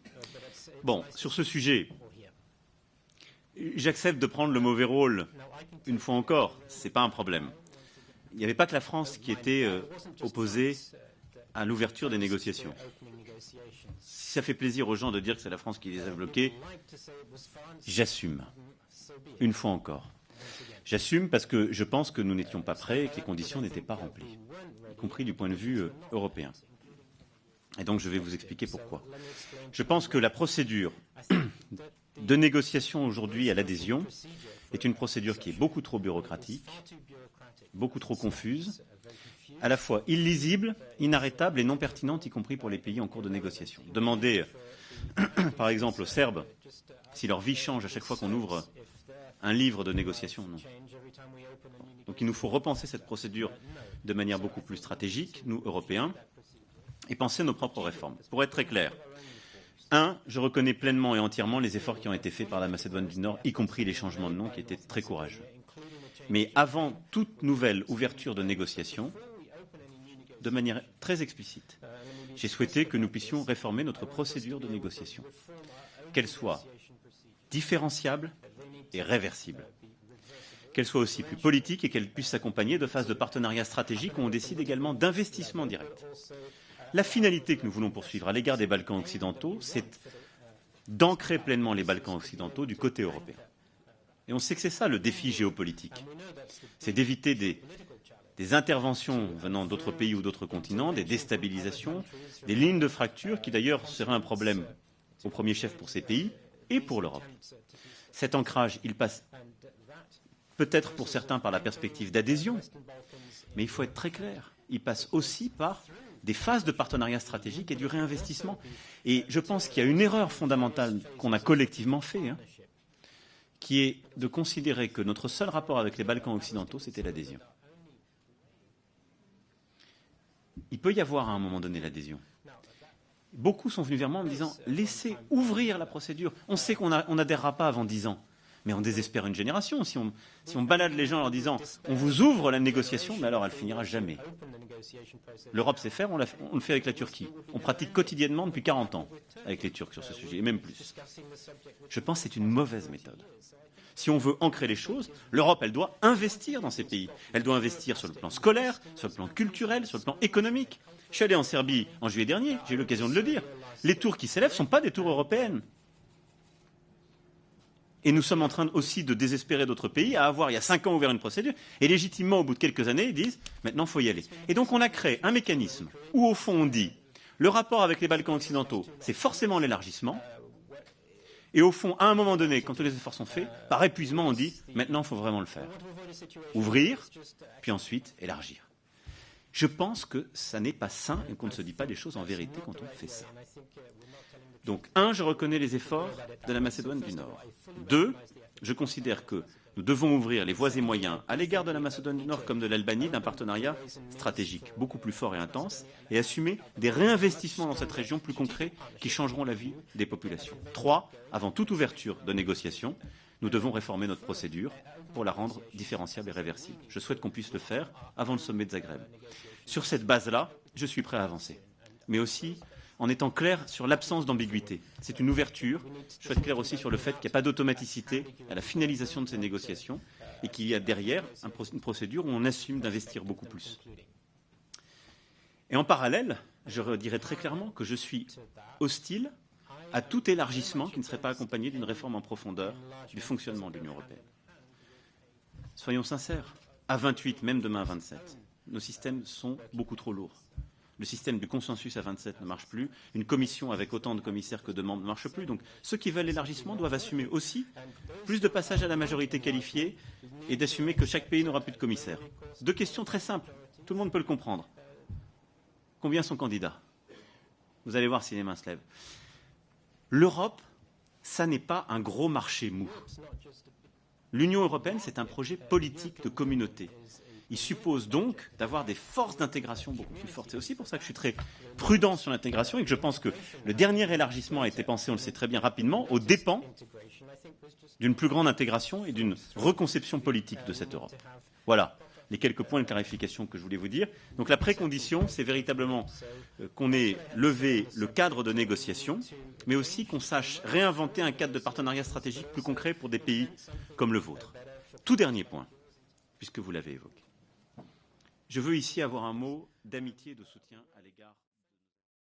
Bon, sur ce sujet, j'accepte de prendre le mauvais rôle une fois encore. C'est pas un problème. Il n'y avait pas que la France qui était opposée à l'ouverture des négociations. Si ça fait plaisir aux gens de dire que c'est la France qui les a bloqués, j'assume. Une fois encore. J'assume parce que je pense que nous n'étions pas prêts et que les conditions n'étaient pas remplies, y compris du point de vue européen. Et donc je vais vous expliquer pourquoi. Je pense que la procédure de négociation aujourd'hui à l'adhésion est une procédure qui est beaucoup trop bureaucratique, beaucoup trop confuse, à la fois illisible, inarrêtable et non pertinente, y compris pour les pays en cours de négociation. Demandez, par exemple, aux Serbes si leur vie change à chaque fois qu'on ouvre un livre de négociation, non. Donc il nous faut repenser cette procédure de manière beaucoup plus stratégique, nous, Européens, et penser nos propres réformes. Pour être très clair, je reconnais pleinement et entièrement les efforts qui ont été faits par la Macédoine du Nord, y compris les changements de nom qui étaient très courageux. Mais avant toute nouvelle ouverture de négociation, de manière très explicite, j'ai souhaité que nous puissions réformer notre procédure de négociation, qu'elle soit différenciable et réversible, qu'elle soit aussi plus politique et qu'elle puisse s'accompagner de phases de partenariat stratégique où on décide également d'investissement direct. La finalité que nous voulons poursuivre à l'égard des Balkans occidentaux, c'est d'ancrer pleinement les Balkans occidentaux du côté européen. Et on sait que c'est ça le défi géopolitique. C'est d'éviter des interventions venant d'autres pays ou d'autres continents, des déstabilisations, des lignes de fracture qui d'ailleurs seraient un problème au premier chef pour ces pays et pour l'Europe. Cet ancrage, il passe peut-être pour certains par la perspective d'adhésion, mais il faut être très clair, il passe aussi par des phases de partenariat stratégique et du réinvestissement. Et je pense qu'il y a une erreur fondamentale qu'on a collectivement fait, qui est de considérer que notre seul rapport avec les Balkans occidentaux, c'était l'adhésion. Il peut y avoir à un moment donné l'adhésion. Beaucoup sont venus vers moi en me disant « Laissez ouvrir la procédure. On sait qu'on n'adhérera pas avant 10 ans. » Mais on désespère une génération. Si on balade les gens en leur disant « On vous ouvre la négociation », mais alors elle finira jamais. L'Europe sait faire, on le fait avec la Turquie. On pratique quotidiennement depuis 40 ans avec les Turcs sur ce sujet, et même plus. Je pense que c'est une mauvaise méthode. Si on veut ancrer les choses, l'Europe, elle doit investir dans ces pays. Elle doit investir sur le plan scolaire, sur le plan culturel, sur le plan économique. Je suis allé en Serbie en juillet dernier, j'ai eu l'occasion de le dire. Les tours qui s'élèvent ne sont pas des tours européennes. Et nous sommes en train aussi de désespérer d'autres pays à avoir, il y a 5 ans, ouvert une procédure, et légitimement, au bout de quelques années, ils disent « maintenant, il faut y aller ». Et donc, on a créé un mécanisme où, au fond, on dit « le rapport avec les Balkans occidentaux, c'est forcément l'élargissement ». Et au fond, à un moment donné, quand tous les efforts sont faits, par épuisement, on dit « maintenant, il faut vraiment le faire ». Ouvrir, puis ensuite élargir. Je pense que ça n'est pas sain et qu'on ne se dit pas des choses en vérité quand on fait ça. Donc, je reconnais les efforts de la Macédoine du Nord. 2, je considère que nous devons ouvrir les voies et moyens à l'égard de la Macédoine du Nord comme de l'Albanie d'un partenariat stratégique beaucoup plus fort et intense et assumer des réinvestissements dans cette région plus concrets qui changeront la vie des populations. 3, avant toute ouverture de négociations, nous devons réformer notre procédure pour la rendre différenciable et réversible. Je souhaite qu'on puisse le faire avant le sommet de Zagreb. Sur cette base-là, je suis prêt à avancer. Mais aussi en étant clair sur l'absence d'ambiguïté. C'est une ouverture. Je souhaite être clair aussi sur le fait qu'il n'y a pas d'automaticité à la finalisation de ces négociations et qu'il y a derrière une procédure où on assume d'investir beaucoup plus. Et en parallèle, je redirai très clairement que je suis hostile à tout élargissement qui ne serait pas accompagné d'une réforme en profondeur du fonctionnement de l'Union européenne. Soyons sincères, à 28, même demain à 27, nos systèmes sont beaucoup trop lourds. Le système du consensus à 27 ne marche plus. Une commission avec autant de commissaires que de membres ne marche plus. Donc ceux qui veulent l'élargissement doivent assumer aussi plus de passage à la majorité qualifiée et d'assumer que chaque pays n'aura plus de commissaires. Deux questions très simples. Tout le monde peut le comprendre. Combien sont candidats? Vous allez voir si les mains se lèvent. L'Europe, ça n'est pas un gros marché mou. L'Union européenne, c'est un projet politique de communauté. Il suppose donc d'avoir des forces d'intégration beaucoup plus fortes. C'est aussi pour ça que je suis très prudent sur l'intégration et que je pense que le dernier élargissement a été pensé, on le sait très bien, rapidement, aux dépens d'une plus grande intégration et d'une reconception politique de cette Europe. Voilà les quelques points de clarification que je voulais vous dire. Donc la précondition, c'est véritablement qu'on ait levé le cadre de négociation, mais aussi qu'on sache réinventer un cadre de partenariat stratégique plus concret pour des pays comme le vôtre. Tout dernier point, puisque vous l'avez évoqué. Je veux ici avoir un mot d'amitié et de soutien à l'égard